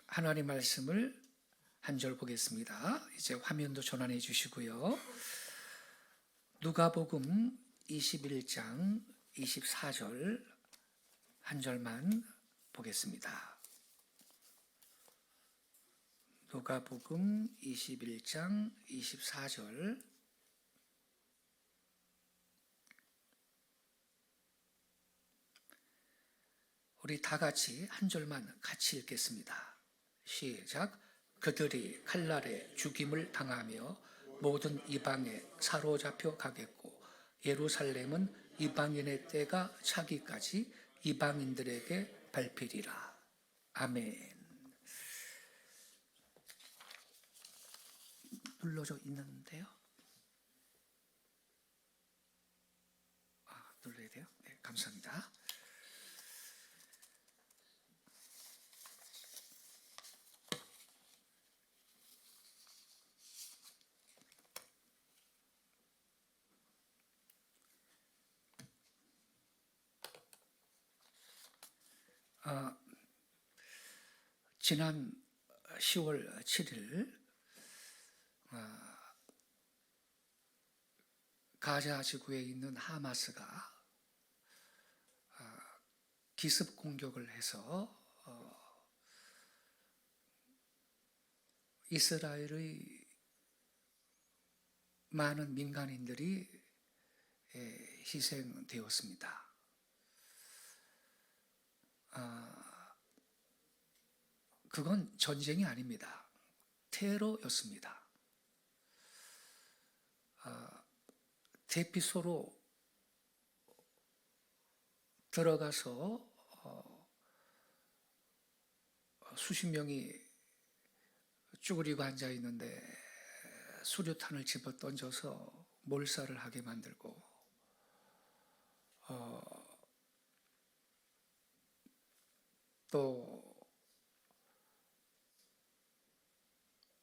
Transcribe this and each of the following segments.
하나님 말씀을 한 절 보겠습니다. 이제 화면도 전환해 주시고요. 누가복음 21장 24절 한 절만 보겠습니다. 누가복음 21장 24절 우리 다 같이 한 절만 같이 읽겠습니다. 시작. 그들이 칼날에 죽임을 당하며 모든 이방에 사로잡혀 가겠고 예루살렘은 이방인의 때가 차기까지 이방인들에게 밟히리라. 아멘. 눌러져 있는데요. 눌러야 돼요? 네, 감사합니다. 지난 10월 7일 가자 지구에 있는 하마스가 기습 공격을 해서 이스라엘의 많은 민간인들이 희생되었습니다. 그건 전쟁이 아닙니다. 테러였습니다. 대피소로 들어가서 수십 명이 쭈그리고 앉아 있는데 수류탄을 집어 던져서 몰살을 하게 만들고 또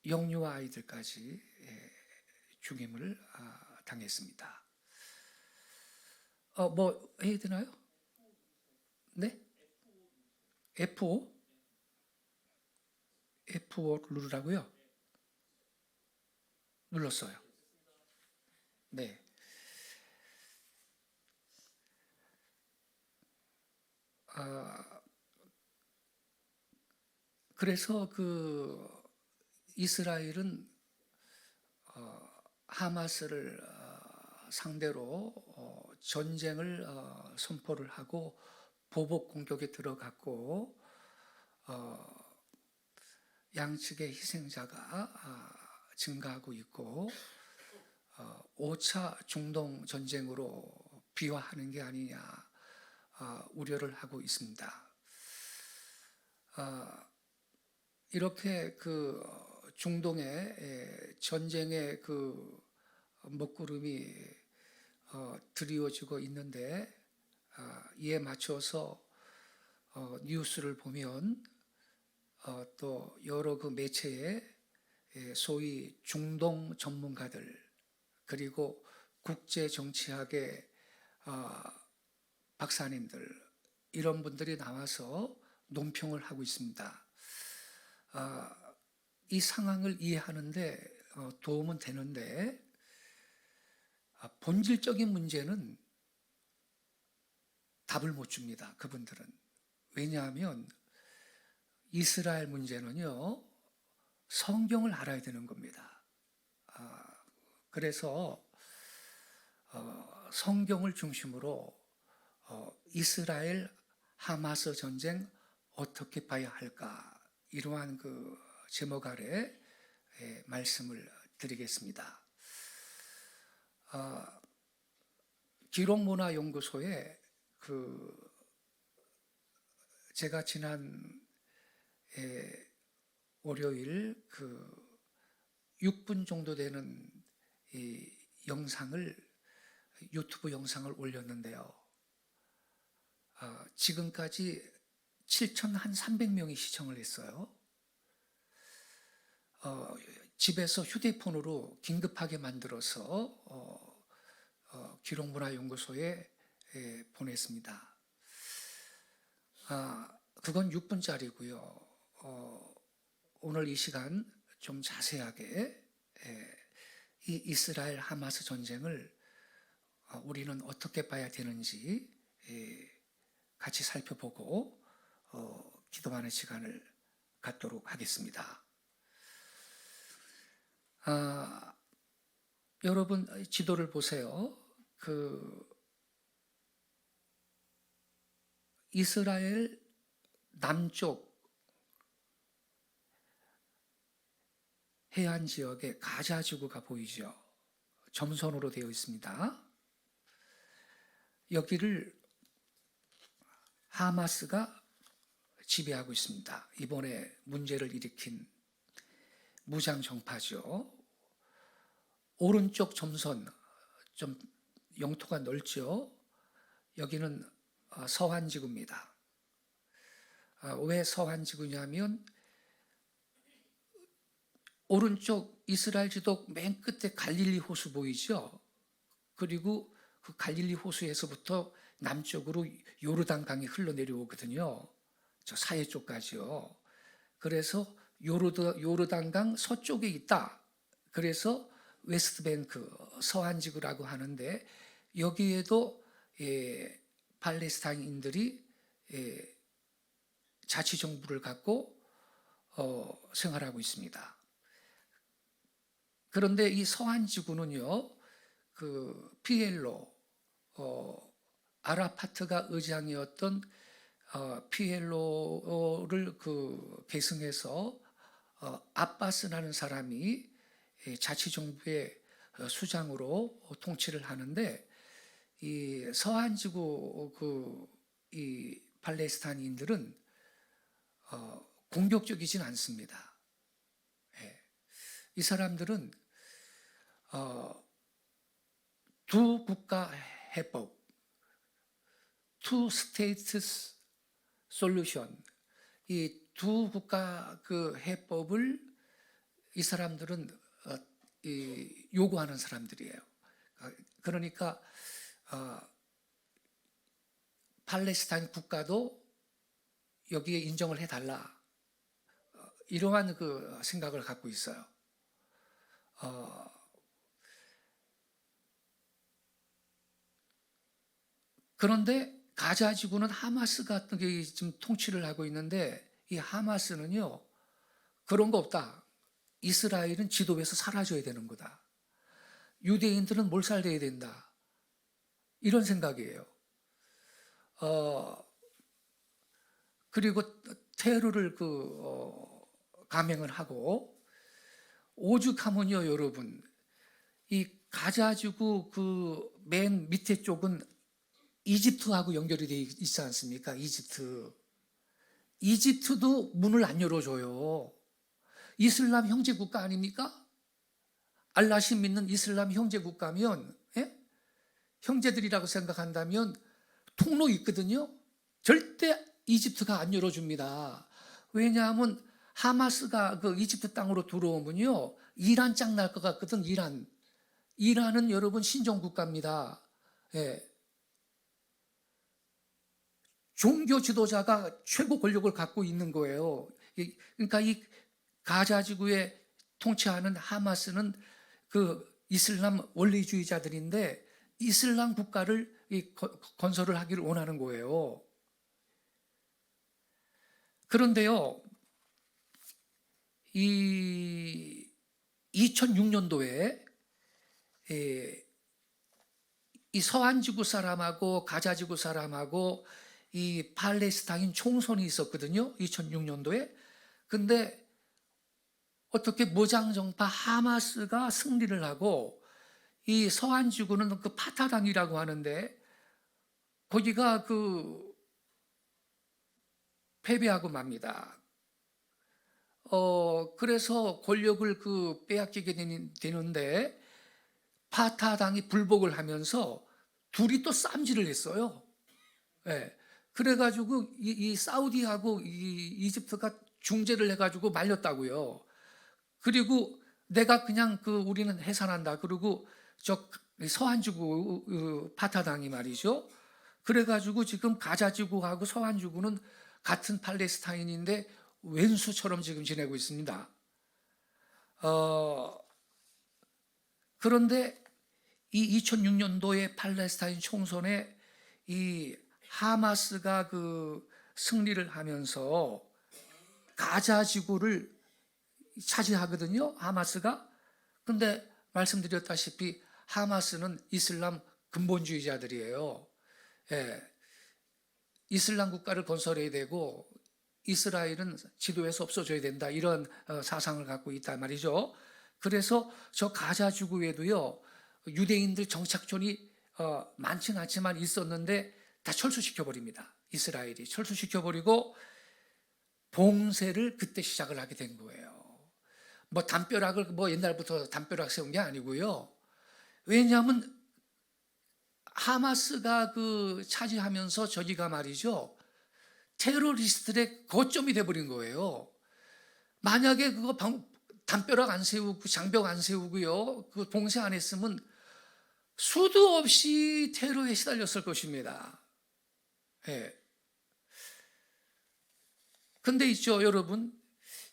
영유아 아이들까지 죽임을 당했습니다. 뭐 해야 되나요? 네? F5? F5 누르라고요? 눌렀어요. 네. 그래서 이스라엘은 하마스를 상대로 전쟁을 선포를 하고 보복 공격에 들어갔고 양측의 희생자가 증가하고 있고 5차 중동 전쟁으로 비화하는 게 아니냐 우려를 하고 있습니다. 이렇게 중동의 전쟁의 먹구름이 드리워지고 있는데 이에 맞춰서 뉴스를 보면 또 여러 매체에 소위 중동 전문가들 그리고 국제 정치학의 박사님들 이런 분들이 나와서 논평을 하고 있습니다. 이 상황을 이해하는데 도움은 되는데 본질적인 문제는 답을 못 줍니다. 그분들은. 왜냐하면 이스라엘 문제는요 성경을 알아야 되는 겁니다. 그래서 성경을 중심으로 이스라엘 하마스 전쟁 어떻게 봐야 할까 이러한 제목 아래 말씀을 드리겠습니다. 기록문화연구소에 제가 지난 월요일 6분 정도 되는 이 유튜브 영상을 올렸는데요. 지금까지 7,300명이 시청을 했어요. 집에서 휴대폰으로 긴급하게 만들어서 기록문화연구소에 보냈습니다. 그건 6분짜리고요. 오늘 이 시간 좀 자세하게 이 이스라엘 하마스 전쟁을 우리는 어떻게 봐야 되는지 같이 살펴보고 기도하는 시간을 갖도록 하겠습니다. 여러분 지도를 보세요. 이스라엘 남쪽 해안 지역에 가자 지구가 보이죠. 점선으로 되어 있습니다. 여기를 하마스가 지배하고 있습니다. 이번에 문제를 일으킨 무장 정파죠. 오른쪽 점선, 좀 영토가 넓죠. 여기는 서한지구입니다. 왜 서한지구냐면 오른쪽 이스라엘 지도 맨 끝에 갈릴리 호수 보이죠. 그리고 그 갈릴리 호수에서부터 남쪽으로 요르단 강이 흘러내려오거든요. 저 사해 쪽까지요. 그래서 요르단 강 서쪽에 있다. 그래서 웨스트뱅크 서한지구라고 하는데 여기에도 팔레스타인인들이 자치정부를 갖고 생활하고 있습니다. 그런데 이 서한지구는요, 피엘로 아라파트가 의장이었던 피엘로를 계승해서 아바스라는 사람이 자치정부의 수장으로 통치를 하는데 이 서한지구 이 팔레스타인인들은 공격적이진 않습니다. 이 사람들은 두 국가 해법, two states solution, 이 두 국가 해법을 이 사람들은 요구하는 사람들이에요. 그러니까 팔레스타인 국가도 여기에 인정을 해달라, 이러한 생각을 갖고 있어요. 그런데 가자 지구는 하마스 같은 게 지금 통치를 하고 있는데 이 하마스는요, 그런 거 없다. 이스라엘은 지도에서 사라져야 되는 거다. 유대인들은 몰살돼야 된다. 이런 생각이에요. 그리고 테러를 감행을 하고, 오죽하면요, 여러분, 이 가자지구 맨 밑에 쪽은 이집트하고 연결이 되어 있지 않습니까? 이집트도 문을 안 열어줘요. 이슬람 형제 국가 아닙니까? 알라시 믿는 이슬람 형제 국가면, 형제들이라고 생각한다면 통로 있거든요. 절대 이집트가 안 열어줍니다. 왜냐하면 하마스가 이집트 땅으로 들어오면요, 이란 짱 날 것 같거든. 이란은 여러분 신종 국가입니다. 종교 지도자가 최고 권력을 갖고 있는 거예요. 그러니까 이 가자 지구에 통치하는 하마스는 이슬람 원리주의자들인데 이슬람 국가를 건설을 하기를 원하는 거예요. 그런데요, 이 2006년도에 이 서한지구 사람하고 가자지구 사람하고 이 팔레스타인 총선이 있었거든요. 2006년도에. 근데 어떻게 무장정파 하마스가 승리를 하고 이 서한지구는 파타당이라고 하는데 거기가 패배하고 맙니다. 그래서 권력을 빼앗기게 되는데 파타당이 불복을 하면서 둘이 또 쌈질을 했어요. 그래가지고 이 사우디하고 이 이집트가 중재를 해가지고 말렸다고요. 그리고 내가 그냥 우리는 해산한다. 그리고 저 서한지구 파타당이 말이죠. 그래가지고 지금 가자지구하고 서한지구는 같은 팔레스타인인데 왼수처럼 지금 지내고 있습니다. 그런데 이 2006년도에 팔레스타인 총선에 이 하마스가 그 승리를 하면서 가자 지구를 차지하거든요, 하마스가. 근데 말씀드렸다시피 하마스는 이슬람 근본주의자들이에요. 예, 이슬람 국가를 건설해야 되고 이스라엘은 지도에서 없어져야 된다, 이런 사상을 갖고 있단 말이죠. 그래서 저 가자 지구에도요, 유대인들 정착촌이 많지는 않지만 있었는데 다 철수시켜버립니다. 이스라엘이 철수시켜버리고 봉쇄를 그때 시작을 하게 된 거예요. 뭐 담벼락을 뭐 옛날부터 담벼락 세운 게 아니고요. 왜냐하면 하마스가 그 차지하면서 저기가 말이죠, 테러리스트들의 거점이 돼버린 거예요. 만약에 그거 담벼락 안 세우고 장벽 안 세우고요, 그 봉쇄 안 했으면 수도 없이 테러에 시달렸을 것입니다. 예. 근데 있죠, 여러분,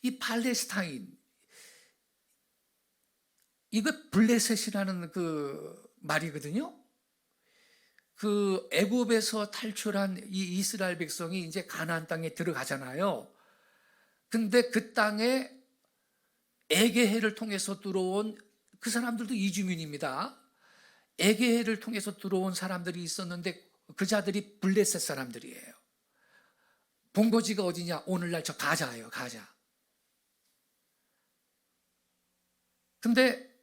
이 팔레스타인, 이거 블레셋이라는 그 말이거든요. 그 애굽에서 탈출한 이 이스라엘 백성이 이제 가나안 땅에 들어가잖아요. 근데 그 땅에 에게해를 통해서 들어온 그 사람들도 이주민입니다. 에게해를 통해서 들어온 사람들이 있었는데 그 자들이 블레셋 사람들이에요. 본거지가 어디냐? 오늘날 저 가자예요, 가자. 근데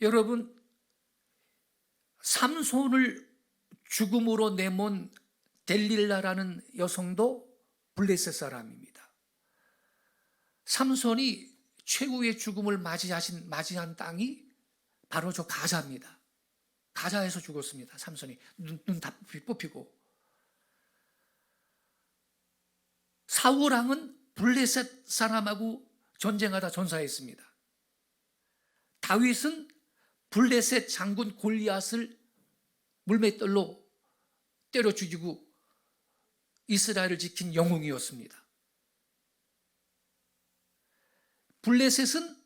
여러분, 삼손을 죽음으로 내몬 델릴라라는 여성도 블레셋 사람입니다. 삼손이 최후의 죽음을 맞이한 땅이 바로 저 가자입니다. 가자에서 죽었습니다. 삼손이 눈 다 뽑히고. 사울 왕은 블레셋 사람하고 전쟁하다 전사했습니다. 다윗은 블레셋 장군 골리앗을 물맷돌로 때려 죽이고 이스라엘을 지킨 영웅이었습니다. 블레셋은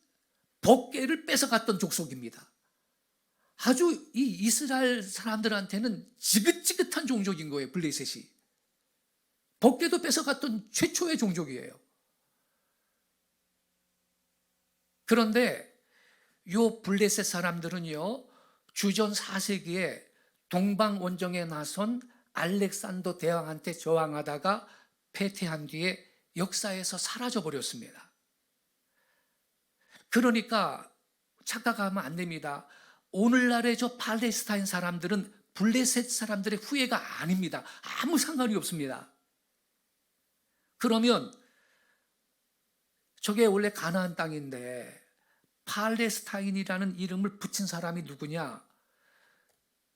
법궤를 뺏어갔던 족속입니다. 아주 이 이스라엘 사람들한테는 지긋지긋한 종족인 거예요, 블레셋이. 법궤도 뺏어갔던 최초의 종족이에요. 그런데 요 블레셋 사람들은요, 주전 4세기에 동방 원정에 나선 알렉산더 대왕한테 저항하다가 패퇴한 뒤에 역사에서 사라져 버렸습니다. 그러니까 착각하면 안 됩니다. 오늘날의 저 팔레스타인 사람들은 블레셋 사람들의 후예가 아닙니다. 아무 상관이 없습니다. 그러면 저게 원래 가나안 땅인데 팔레스타인이라는 이름을 붙인 사람이 누구냐?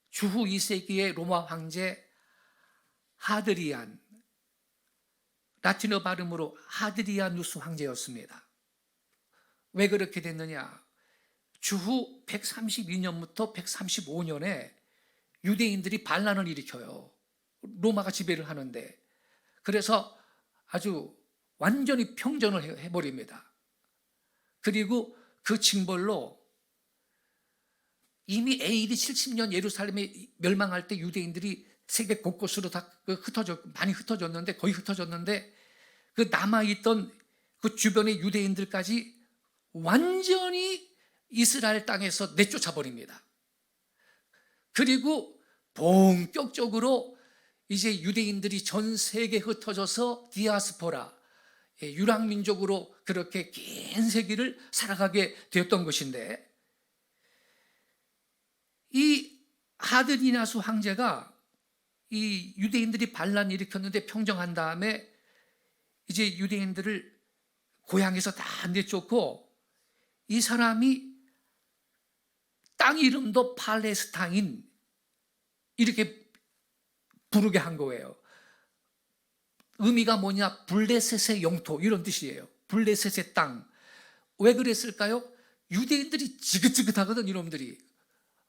주후 2세기의 로마 황제 하드리안, 라틴어 발음으로 하드리아누스 황제였습니다. 왜 그렇게 됐느냐? 주후 132년부터 135년에 유대인들이 반란을 일으켜요. 로마가 지배를 하는데. 그래서 아주 완전히 평전을 해버립니다. 그리고 그 징벌로 이미 AD 70년 예루살렘이 멸망할 때 유대인들이 세계 곳곳으로 다 많이 흩어졌는데, 거의 흩어졌는데, 그 남아있던 그 주변의 유대인들까지 완전히 이스라엘 땅에서 내쫓아 버립니다. 그리고 본격적으로 이제 유대인들이 전 세계에 흩어져서 디아스포라, 유랑민족으로 그렇게 긴 세기를 살아가게 되었던 것인데, 이 하드리나스 황제가 이 유대인들이 반란 일으켰는데 평정한 다음에 이제 유대인들을 고향에서 다 내쫓고, 이 사람이 땅 이름도 팔레스타인 이렇게 부르게 한 거예요. 의미가 뭐냐? 블레셋의 영토, 이런 뜻이에요. 블레셋의 땅. 왜 그랬을까요? 유대인들이 지긋지긋하거든, 이놈들이.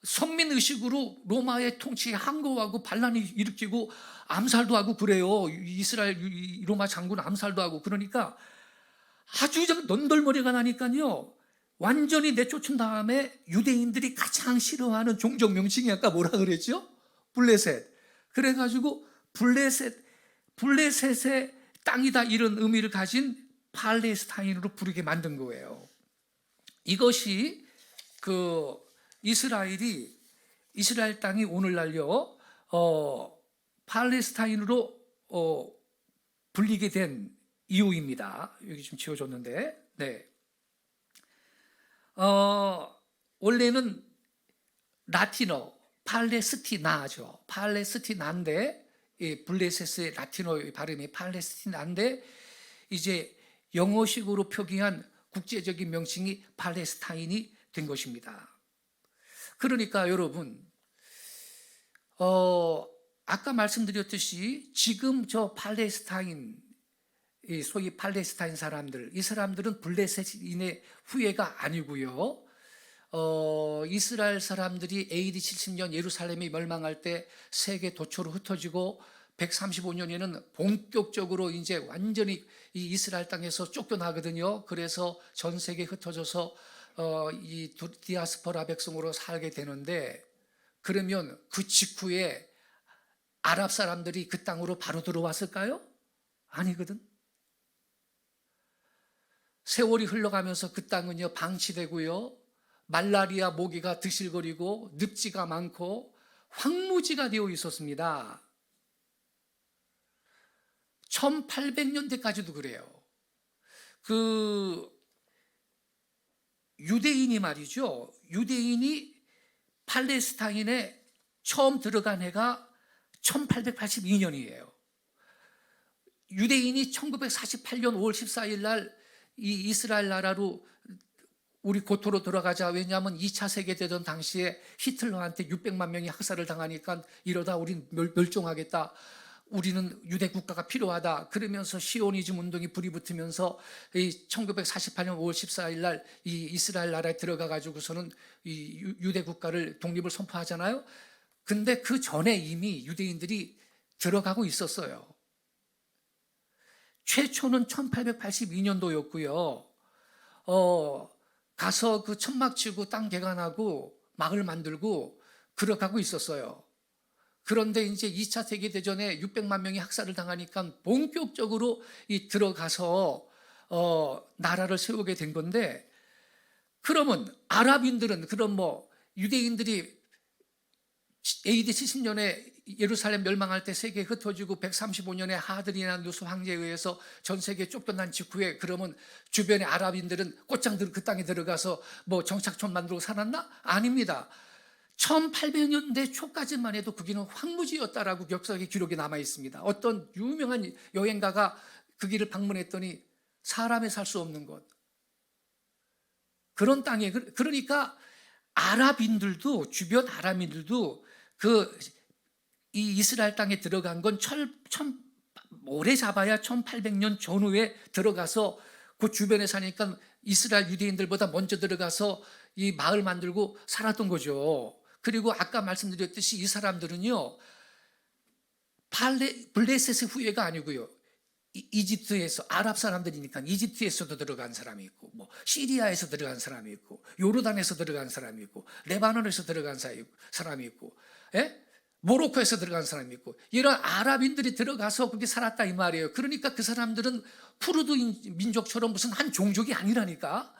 선민의식으로 로마의 통치에 항거하고 반란이 일으키고 암살도 하고 그래요. 이스라엘 로마 장군 암살도 하고. 그러니까 아주 넌덜머리가 나니까요, 완전히 내쫓은 다음에 유대인들이 가장 싫어하는 종족 명칭이 아까 뭐라 그랬죠? 블레셋. 그래가지고 블레셋의 땅이다, 이런 의미를 가진 팔레스타인으로 부르게 만든 거예요. 이것이 그 이스라엘 땅이 오늘날요 팔레스타인으로 불리게 된 이유입니다. 여기 좀 지워줬는데, 네. 원래는 라틴어 팔레스티나죠. 팔레스티나인데, 블레셋의 라틴어 발음이 팔레스티나인데, 이제 영어식으로 표기한 국제적인 명칭이 팔레스타인이 된 것입니다. 그러니까 여러분, 아까 말씀드렸듯이 지금 저 팔레스타인, 소위 팔레스타인 사람들, 이 사람들은 블레셋인의 후예가 아니고요. 이스라엘 사람들이 AD 70년 예루살렘이 멸망할 때 세계 도처로 흩어지고 135년에는 본격적으로 이제 완전히 이 이스라엘 땅에서 쫓겨나거든요. 그래서 전 세계에 흩어져서 이 디아스포라 백성으로 살게 되는데, 그러면 그 직후에 아랍 사람들이 그 땅으로 바로 들어왔을까요? 아니거든. 세월이 흘러가면서 그 땅은요 방치되고요, 말라리아 모기가 드실거리고 늪지가 많고 황무지가 되어 있었습니다. 1800년대까지도 그래요. 그 유대인이 말이죠, 유대인이 팔레스타인에 처음 들어간 해가 1882년이에요. 유대인이 1948년 5월 14일 날 이 이스라엘 나라로 우리 고토로 들어가자. 왜냐하면 2차 세계대전 당시에 히틀러한테 600만 명이 학살을 당하니까 이러다 우린 멸종하겠다, 우리는 유대 국가가 필요하다, 그러면서 시오니즘 운동이 불이 붙으면서 1948년 5월 14일 날 이 이스라엘 나라에 들어가 가지고서는 이 유대 국가를 독립을 선포하잖아요. 근데 그 전에 이미 유대인들이 들어가고 있었어요. 최초는 1882년도였고요. 가서 그 천막 치고 땅 개간하고 마을 만들고 그러가고 있었어요. 그런데 이제 2차 세계대전에 600만 명이 학살을 당하니까 본격적으로 들어가서 나라를 세우게 된 건데, 그러면 아랍인들은, 그럼 유대인들이 AD 70년에 예루살렘 멸망할 때 세계에 흩어지고 135년에 하드리나 누스 황제에 의해서 전 세계에 쫓겨난 직후에 그러면 주변의 아랍인들은 꽃장들 그 땅에 들어가서 정착촌 만들고 살았나? 아닙니다. 1800년대 초까지만 해도 거기는 황무지였다라고 역사의 기록이 남아 있습니다. 어떤 유명한 여행가가 그 길을 방문했더니 사람이 살 수 없는 곳, 그런 땅에, 그러니까 아랍인들도, 주변 아랍인들도 이 이스라엘 땅에 들어간 건 오래 잡아야 1800년 전후에 들어가서 그 주변에 사니까 이스라엘 유대인들보다 먼저 들어가서 이 마을 만들고 살았던 거죠. 그리고 아까 말씀드렸듯이 이 사람들은요 블레셋의 후예가 아니고요, 이집트에서, 아랍 사람들이니까 이집트에서도 들어간 사람이 있고, 시리아에서 들어간 사람이 있고, 요르단에서 들어간 사람이 있고, 레바논에서 들어간 사람이 있고, 모로코에서 들어간 사람이 있고, 이런 아랍인들이 들어가서 거기 살았다 이 말이에요. 그러니까 그 사람들은 쿠르드 민족처럼 무슨 한 종족이 아니라니까.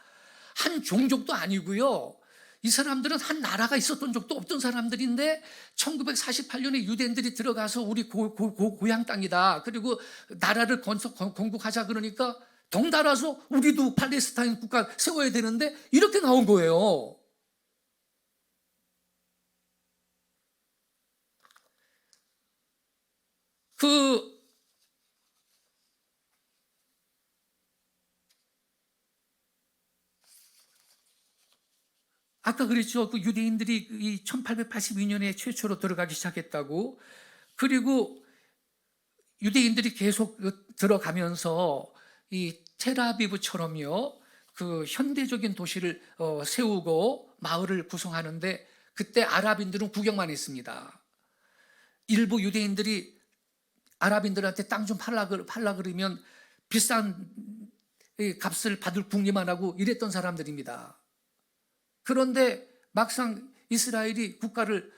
한 종족도 아니고요, 이 사람들은 한 나라가 있었던 적도 없던 사람들인데 1948년에 유대인들이 들어가서 우리 고향 땅이다, 그리고 나라를 건국하자 그러니까 덩달아서 우리도 팔레스타인 국가 세워야 되는데 이렇게 나온 거예요. 아까 그랬죠. 그 유대인들이 이 1882년에 최초로 들어가기 시작했다고. 그리고 유대인들이 계속 들어가면서 이 텔아비브처럼요, 그 현대적인 도시를 세우고 마을을 구성하는데 그때 아랍인들은 구경만 했습니다. 일부 유대인들이 아랍인들한테 땅 좀 팔라 그러면 비싼 값을 받을 궁리만 하고 이랬던 사람들입니다. 그런데 막상 이스라엘이 국가를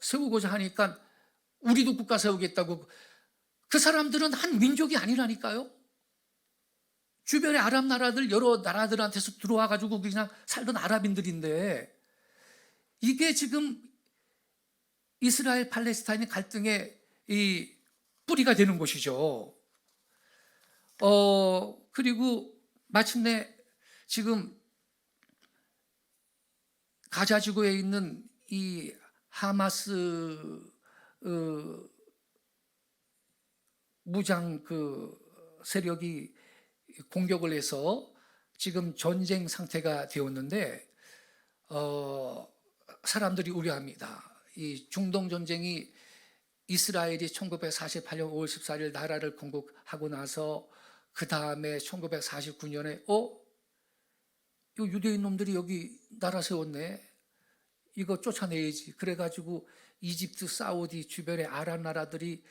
세우고자 하니까 우리도 국가 세우겠다고. 그 사람들은 한 민족이 아니라니까요. 주변의 아랍 나라들, 여러 나라들한테서 들어와 가지고 그냥 살던 아랍인들인데, 이게 지금 이스라엘 팔레스타인 갈등의 이 뿌리가 되는 것이죠. 그리고 마침내 지금 가자 지구에 있는 이 하마스 무장 세력이 공격을 해서 지금 전쟁 상태가 되었는데, 사람들이 우려합니다. 이 중동 전쟁이 이스라엘이 1948년 5월 14일 나라를 건국하고 나서 그 다음에 1949년에 이 유대인 놈들이 여기 나라 세웠네, 이거 쫓아내야지. 그래가지고 이집트, 사우디 주변의 아랍 나라들이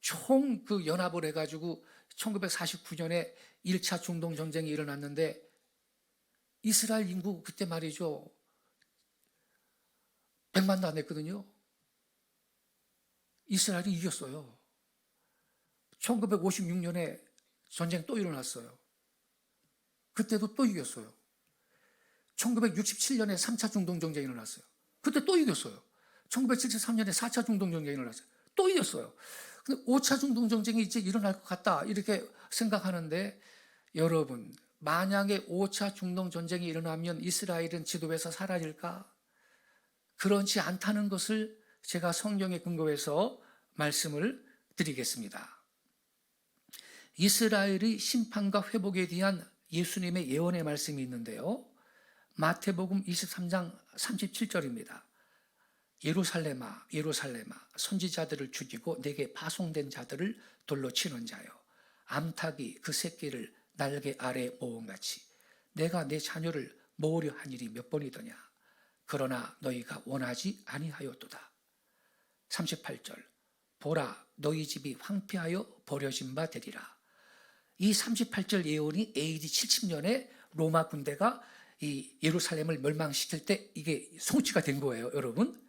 총 연합을 해가지고 1949년에 1차 중동 전쟁이 일어났는데, 이스라엘 인구 그때 말이죠 100만도 안 됐거든요. 이스라엘이 이겼어요. 1956년에 전쟁 또 일어났어요. 그때도 또 이겼어요. 1967년에 3차 중동 전쟁이 일어났어요. 그때 또 이겼어요. 1973년에 4차 중동 전쟁이 일어났어요. 또 이겼어요. 근데 5차 중동 전쟁이 이제 일어날 것 같다 이렇게 생각하는데, 여러분, 만약에 5차 중동 전쟁이 일어나면 이스라엘은 지도에서 사라질까? 그렇지 않다는 것을 제가 성경에 근거해서 말씀을 드리겠습니다. 이스라엘의 심판과 회복에 대한 예수님의 예언의 말씀이 있는데요, 마태복음 23장 37절입니다. 예루살렘아 예루살렘아 선지자들을 죽이고 내게 파송된 자들을 돌로 치는 자여, 암탉이 그 새끼를 날개 아래 모음같이 내가 내 자녀를 모으려 한 일이 몇 번이더냐. 그러나 너희가 원하지 아니하였도다. 38절 보라 너희 집이 황폐하여 버려진 바 되리라. 이 38절 예언이 AD 70년에 로마 군대가 이 예루살렘을 멸망시킬 때 이게 성취가 된 거예요, 여러분.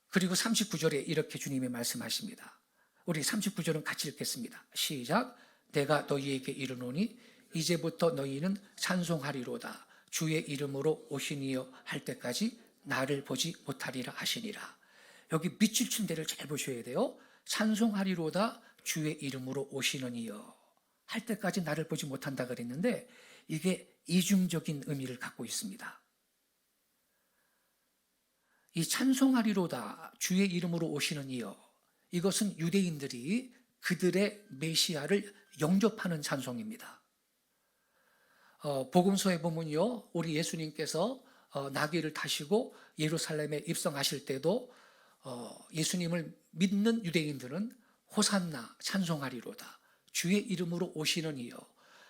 그리고 39절에 이렇게 주님이 말씀하십니다. 우리 39절은 같이 읽겠습니다. 시작. 내가 너희에게 이르노니 이제부터 너희는 찬송하리로다. 주의 이름으로 오시니여 할 때까지 나를 보지 못하리라 하시니라. 여기 밑줄 친 데를 잘 보셔야 돼요. 찬송하리로다 주의 이름으로 오시는 이여 할 때까지 나를 보지 못한다 그랬는데, 이게 이중적인 의미를 갖고 있습니다. 이 찬송하리로다 주의 이름으로 오시는 이여, 이것은 유대인들이 그들의 메시아를 영접하는 찬송입니다. 복음서에 보면요, 우리 예수님께서 나귀를 타시고 예루살렘에 입성하실 때도 예수님을 믿는 유대인들은 호산나 찬송하리로다 주의 이름으로 오시는 이여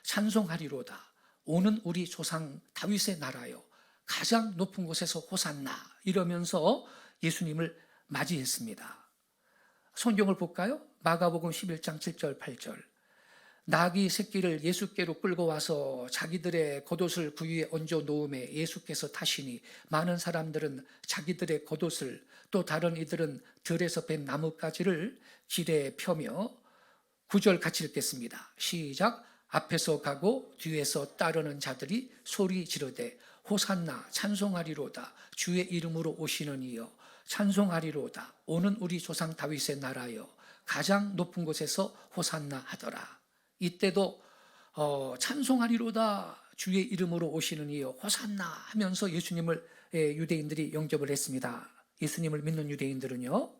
찬송하리로다 오는 우리 조상 다윗의 나라여 가장 높은 곳에서 호산나 이러면서 예수님을 맞이했습니다. 성경을 볼까요? 마가복음 11장 7절 8절 나귀 새끼를 예수께로 끌고 와서 자기들의 겉옷을 그 위에 얹어 놓음에 예수께서 타시니 많은 사람들은 자기들의 겉옷을 또 다른 이들은 들에서 벤 나뭇가지를 길에 펴며 9절 같이 읽겠습니다. 시작. 앞에서 가고 뒤에서 따르는 자들이 소리 지르되 호산나 찬송하리로다 주의 이름으로 오시는 이여 찬송하리로다 오는 우리 조상 다윗의 나라여 가장 높은 곳에서 호산나 하더라. 이때도 찬송하리로다 주의 이름으로 오시는 이여 호산나 하면서 예수님을 유대인들이 영접을 했습니다. 예수님을 믿는 유대인들은요.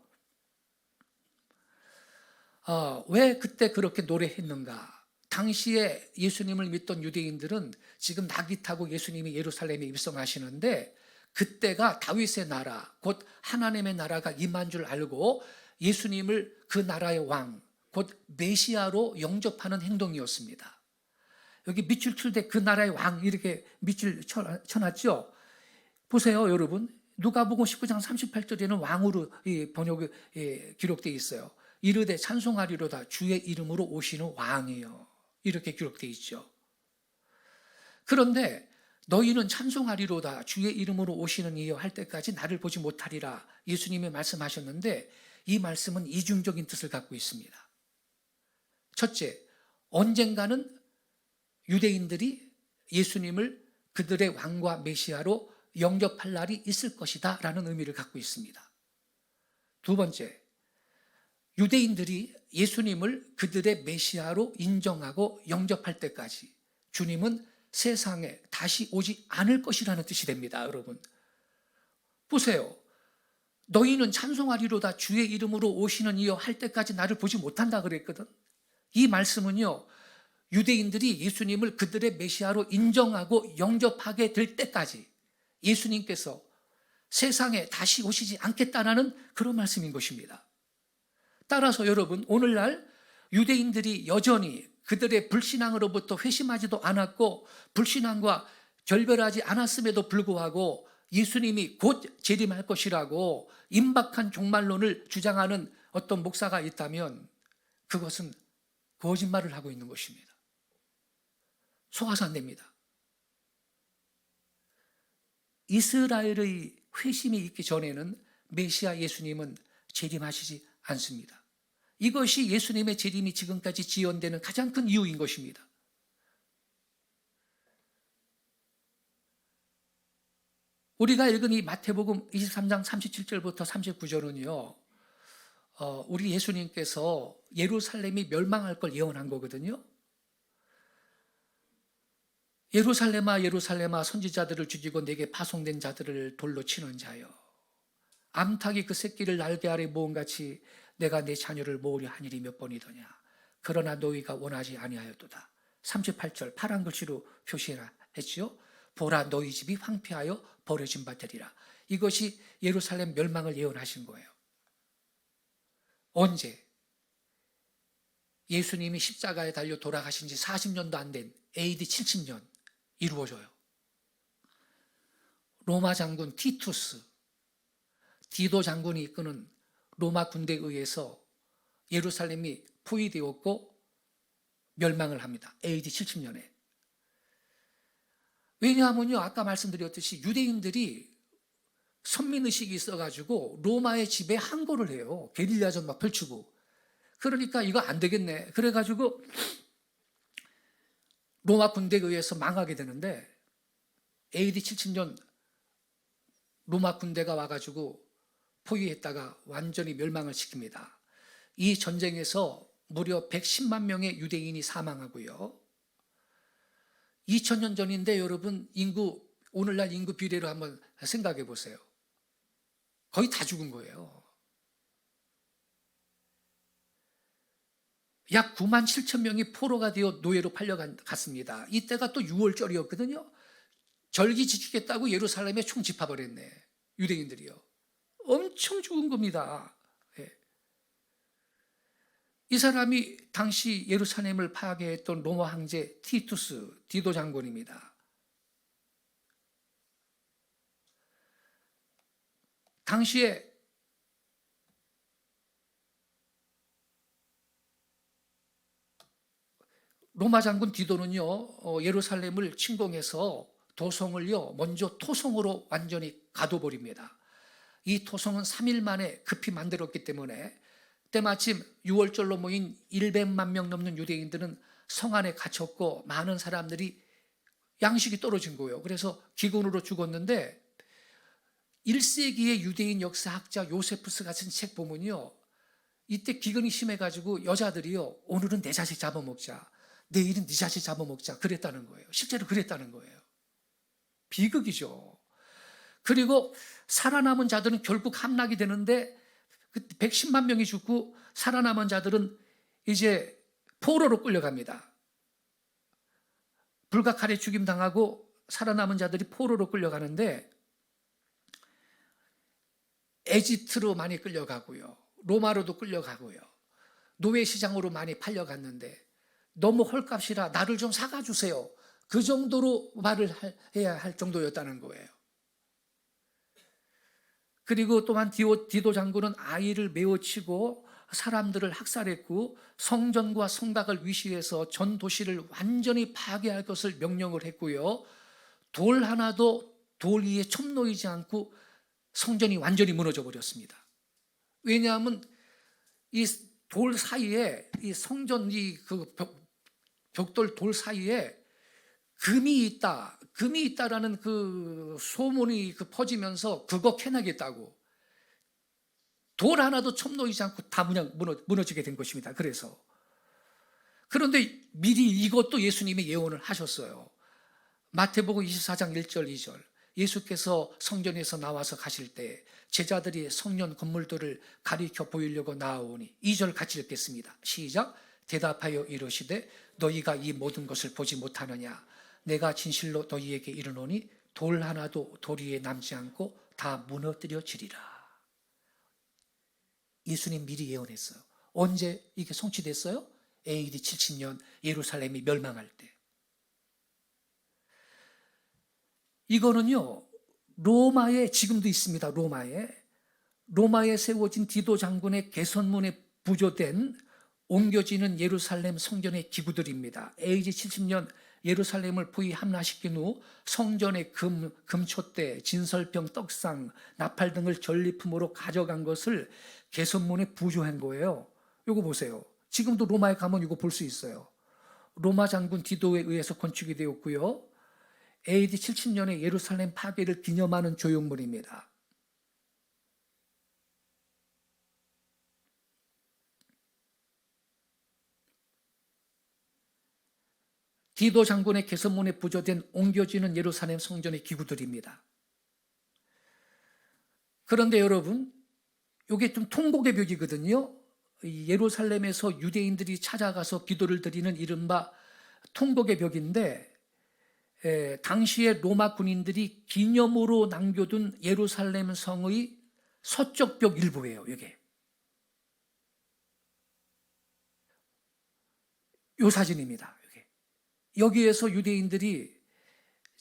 왜 그때 그렇게 노래했는가? 당시에 예수님을 믿던 유대인들은 지금 나귀 타고 예수님이 예루살렘에 입성하시는데 그때가 다윗의 나라, 곧 하나님의 나라가 임한 줄 알고 예수님을 그 나라의 왕, 곧 메시아로 영접하는 행동이었습니다. 여기 밑줄 칠 때 그 나라의 왕 이렇게 밑줄 쳐놨죠. 보세요, 여러분. 누가복음 19장 38절에는 왕으로 번역이 기록되어 있어요. 이르되 찬송하리로다 주의 이름으로 오시는 왕이요. 이렇게 기록되어 있죠. 그런데 너희는 찬송하리로다 주의 이름으로 오시는 이여 할 때까지 나를 보지 못하리라 예수님이 말씀하셨는데, 이 말씀은 이중적인 뜻을 갖고 있습니다. 첫째, 언젠가는 유대인들이 예수님을 그들의 왕과 메시아로 영접할 날이 있을 것이다 라는 의미를 갖고 있습니다. 두 번째, 유대인들이 예수님을 그들의 메시아로 인정하고 영접할 때까지 주님은 세상에 다시 오지 않을 것이라는 뜻이 됩니다. 여러분 보세요. 너희는 찬송하리로다 주의 이름으로 오시는 이여 할 때까지 나를 보지 못한다 그랬거든. 이 말씀은요, 유대인들이 예수님을 그들의 메시아로 인정하고 영접하게 될 때까지 예수님께서 세상에 다시 오시지 않겠다라는 그런 말씀인 것입니다. 따라서 여러분, 오늘날 유대인들이 여전히 그들의 불신앙으로부터 회심하지도 않았고 불신앙과 결별하지 않았음에도 불구하고 예수님이 곧 재림할 것이라고 임박한 종말론을 주장하는 어떤 목사가 있다면 그것은 거짓말을 하고 있는 것입니다. 속아서 안 됩니다. 이스라엘의 회심이 있기 전에는 메시아 예수님은 재림하시지 않습니다. 이것이 예수님의 재림이 지금까지 지연되는 가장 큰 이유인 것입니다. 우리가 읽은 이 마태복음 23장 37절부터 39절은요, 우리 예수님께서 예루살렘이 멸망할 걸 예언한 거거든요. 예루살렘아 예루살렘아 선지자들을 죽이고 내게 파송된 자들을 돌로 치는 자여, 암탉이 그 새끼를 날개 아래 모음같이 내가 내 자녀를 모으려 한 일이 몇 번이더냐. 그러나 너희가 원하지 아니하였도다. 38절 파란 글씨로 표시해라 했지요. 보라 너희 집이 황폐하여 버려진 바 되리라. 이것이 예루살렘 멸망을 예언하신 거예요. 언제? 예수님이 십자가에 달려 돌아가신 지 40년도 안 된 AD 70년 이루어져요. 로마 장군 티투스, 디도 장군이 이끄는 로마 군대에 의해서 예루살렘이 포위되었고 멸망을 합니다. AD 70년에. 왜냐하면요, 아까 말씀드렸듯이 유대인들이 선민의식이 있어가지고 로마의 집에 항거를 해요. 게릴라전 막 펼치고. 그러니까 이거 안 되겠네. 그래가지고 로마 군대에 의해서 망하게 되는데 AD 70년 로마 군대가 와가지고 포위했다가 완전히 멸망을 시킵니다. 이 전쟁에서 무려 110만 명의 유대인이 사망하고요. 2000년 전인데 여러분, 오늘날 인구 비례로 한번 생각해 보세요. 거의 다 죽은 거예요. 약 9만 7천 명이 포로가 되어 노예로 팔려갔습니다. 이때가 또 6월절이었거든요. 절기 지키겠다고 예루살렘에 총 집합을 했네. 유대인들이요. 엄청 죽은 겁니다. 예. 이 사람이 당시 예루살렘을 파괴했던 로마 황제 티투스 디도 장군입니다. 당시에 로마 장군 디도는요, 예루살렘을 침공해서 도성을요 먼저 토성으로 완전히 가둬버립니다. 이 토성은 3일 만에 급히 만들었기 때문에 때마침 6월절로 모인 100만 명 넘는 유대인들은 성 안에 갇혔고 많은 사람들이 양식이 떨어진 거예요. 그래서 기근으로 죽었는데 1세기의 유대인 역사학자 요세푸스 같은 책 보면요, 이때 기근이 심해가지고 여자들이요, 오늘은 내 자식 잡아먹자, 내일은 네 자식 잡아먹자 그랬다는 거예요. 실제로 그랬다는 거예요. 비극이죠. 그리고 살아남은 자들은 결국 함락이 되는데 110만 명이 죽고 살아남은 자들은 이제 포로로 끌려갑니다. 불과 칼에 죽임당하고 살아남은 자들이 포로로 끌려가는데 에집트로 많이 끌려가고요, 로마로도 끌려가고요, 노예시장으로 많이 팔려갔는데 너무 헐값이라 나를 좀 사가주세요, 그 정도로 말을 해야 할 정도였다는 거예요. 그리고 또한 디도 장군은 아이를 메어치고 사람들을 학살했고 성전과 성곽을 위시해서 전 도시를 완전히 파괴할 것을 명령을 했고요. 돌 하나도 돌 위에 첨놓이지 않고 성전이 완전히 무너져 버렸습니다. 왜냐하면 이 돌 사이에 이 성전 그 벽돌 돌 사이에 금이 있다라는 그 소문이 퍼지면서 그거 캐나겠다고 돌 하나도 첨놓이지 않고 다 그냥 무너지게 된 것입니다. 그런데 미리 이것도 예수님이 예언을 하셨어요. 마태복음 24장 1절 2절 예수께서 성전에서 나와서 가실 때 제자들이 성전 건물들을 가리켜 보이려고 나아오니 2절 같이 읽겠습니다. 시작. 대답하여 이르시되 너희가 이 모든 것을 보지 못하느냐. 내가 진실로 너희에게 이르노니 돌 하나도 돌 위에 남지 않고 다 무너뜨려지리라. 예수님 미리 예언했어요. 언제 이게 성취됐어요? AD 70년 예루살렘이 멸망할 때. 이거는요, 로마에 지금도 있습니다. 로마에 세워진 디도 장군의 개선문에 부조된 옮겨지는 예루살렘 성전의 기구들입니다. AD 70년 예루살렘을 부히 함락시킨 후 성전의 금촛대, 진설병, 떡상, 나팔 등을 전리품으로 가져간 것을 개선문에 부조한 거예요. 이거 보세요. 지금도 로마에 가면 이거 볼 수 있어요. 로마 장군 디도에 의해서 건축이 되었고요. AD 70년에 예루살렘 파괴를 기념하는 조형물입니다. 디도 장군의 개선문에 부조된 옮겨지는 예루살렘 성전의 기구들입니다. 그런데 여러분, 이게 좀 통곡의 벽이거든요. 예루살렘에서 유대인들이 찾아가서 기도를 드리는 이른바 통곡의 벽인데, 당시에 로마 군인들이 기념으로 남겨둔 예루살렘 성의 서쪽 벽 일부예요. 이게 이 사진입니다. 여기에서 유대인들이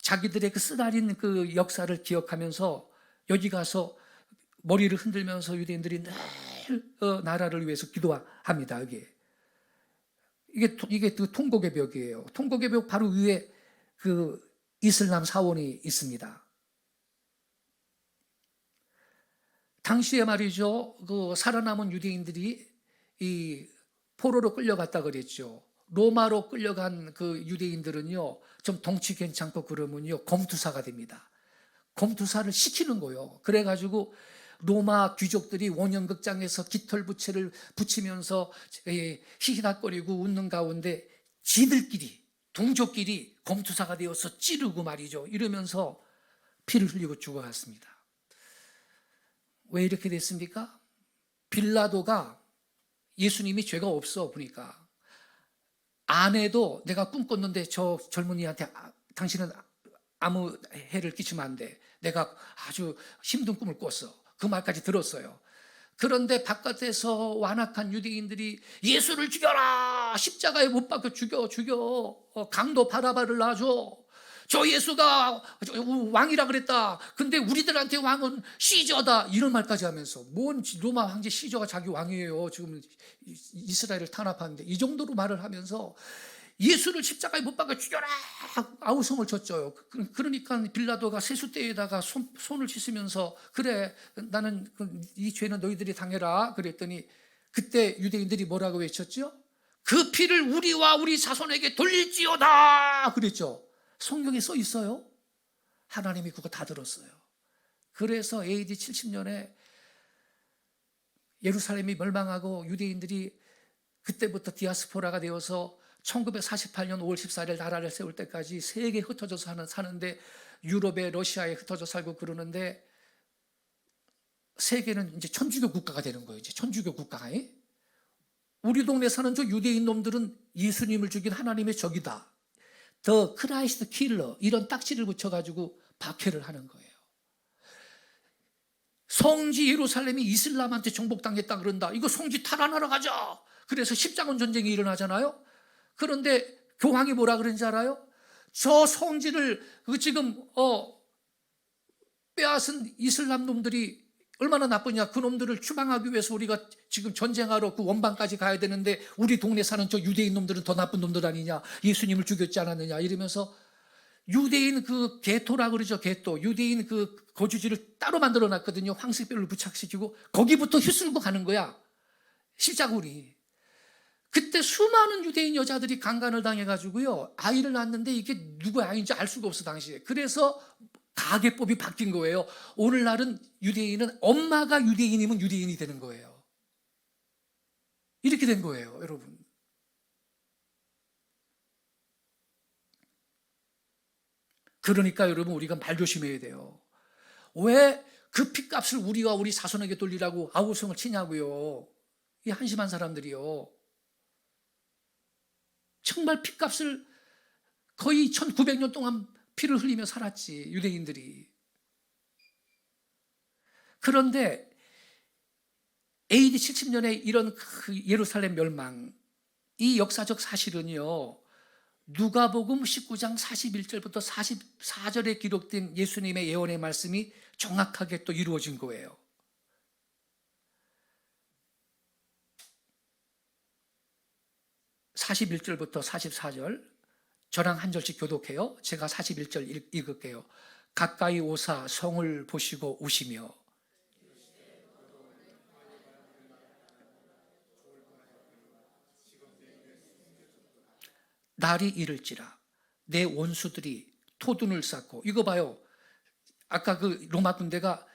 자기들의 그 쓰라린 그 역사를 기억하면서 여기 가서 머리를 흔들면서 유대인들이 늘 나라를 위해서 기도합니다. 이게 그 통곡의 벽이에요. 통곡의 벽 바로 위에 그 이슬람 사원이 있습니다. 당시에 말이죠, 그 살아남은 유대인들이 이 포로로 끌려갔다 그랬죠. 로마로 끌려간 그 유대인들은요, 좀 덩치 괜찮고 그러면요, 검투사가 됩니다. 검투사를 시키는 거예요. 그래가지고 로마 귀족들이 원형극장에서 깃털 부채를 붙이면서 희희닥거리고 웃는 가운데 지들끼리, 동족끼리 검투사가 되어서 찌르고 말이죠. 이러면서 피를 흘리고 죽어갔습니다. 왜 이렇게 됐습니까? 빌라도가 예수님이 죄가 없어 보니까 아내도 내가 꿈꿨는데 저 젊은이한테 당신은 아무 해를 끼치면 안 돼. 내가 아주 힘든 꿈을 꿨어. 그 말까지 들었어요. 그런데 바깥에서 완악한 유대인들이 예수를 죽여라! 십자가에 못 박혀 죽여! 강도 바라바를 놔줘! 저 예수가 왕이라 그랬다. 근데 우리들한테 왕은 시저다. 이런 말까지 하면서 뭔 로마 황제 시저가 자기 왕이에요. 지금 이스라엘을 탄압하는데 이 정도로 말을 하면서 예수를 십자가에 못 박아 죽여라! 아우성을 쳤죠. 그러니까 빌라도가 세숫대에다가 손을 씻으면서 그래 나는 이 죄는 너희들이 당해라 그랬더니 그때 유대인들이 뭐라고 외쳤죠? 그 피를 우리와 우리 자손에게 돌릴지어다 그랬죠. 성경에 써 있어요. 하나님이 그거 다 들었어요. 그래서 AD 70년에 예루살렘이 멸망하고 유대인들이 그때부터 디아스포라가 되어서 1948년 5월 14일 나라를 세울 때까지 세계에 흩어져서 사는데 유럽에 러시아에 흩어져 살고 그러는데 세계는 이제 천주교 국가가 되는 거예요. 이제 천주교 국가가. 우리 동네 사는 저 유대인 놈들은 예수님을 죽인 하나님의 적이다. 더 크라이스트 킬러 이런 딱지를 붙여가지고 박해를 하는 거예요. 성지 예루살렘이 이슬람한테 정복당했다 그런다. 이거 성지 탈환하러 가자. 그래서 십자군 전쟁이 일어나잖아요. 그런데 교황이 뭐라 그런지 알아요? 저 성지를 지금 빼앗은 이슬람 놈들이 얼마나 나쁘냐. 그 놈들을 추방하기 위해서 우리가 지금 전쟁하러 그 원방까지 가야 되는데 우리 동네 사는 저 유대인 놈들은 더 나쁜 놈들 아니냐. 예수님을 죽였지 않았느냐. 이러면서 유대인 그 게토라 그러죠. 게토. 유대인 그 거주지를 따로 만들어 놨거든요. 황색별로 부착시키고 거기부터 휘쓸고 가는 거야. 십자군이. 그때 수많은 유대인 여자들이 강간을 당해가지고요. 아이를 낳았는데 이게 누구 아이인지 알 수가 없어, 당시에. 그래서 가계법이 바뀐 거예요. 오늘날은 유대인은 엄마가 유대인이면 유대인이 되는 거예요. 이렇게 된 거예요, 여러분. 그러니까 여러분, 우리가 말 조심해야 돼요. 왜 그 핏값을 우리와 우리 자손에게 돌리라고 아우성을 치냐고요. 이 한심한 사람들이요. 정말 핏값을 거의 1900년 동안 피를 흘리며 살았지, 유대인들이. 그런데 AD 70년에 이런 그 예루살렘 멸망, 이 역사적 사실은요, 누가복음 19장 41절부터 44절에 기록된 예수님의 예언의 말씀이 정확하게 또 이루어진 거예요. (41절부터) (44절) 저랑 한 절씩 교독해요. 제가 41절 읽을게요. 가까이 오사 성을 보시고 우시며 날이 이를지라 내 원수들이 토둔을 쌓고, 이거 봐요. 아까 그 로마 군대가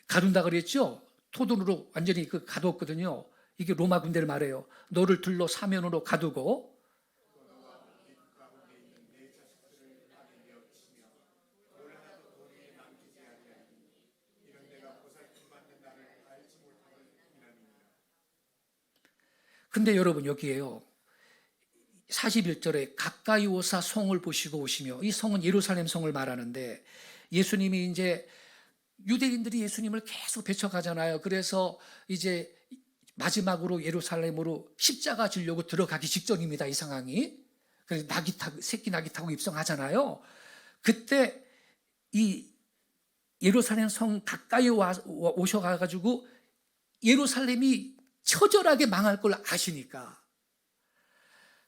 가둔다 그랬죠? 토둔으로 완전히 그 가뒀거든요. 이게 로마 군대를 말해요. 너를 둘러 사면으로 가두고 근데 여러분 여기에요. 41절에 가까이 오사 성을 보시고 오시며, 이 성은 예루살렘 성을 말하는데 예수님이 이제 유대인들이 예수님을 계속 배척하잖아요. 그래서 이제 마지막으로 예루살렘으로 십자가 지려고 들어가기 직전입니다. 이 상황이. 그래서 새끼 낙이 타고 입성하잖아요. 그때 이 예루살렘 성 가까이 오셔가지고 예루살렘이 처절하게 망할 걸 아시니까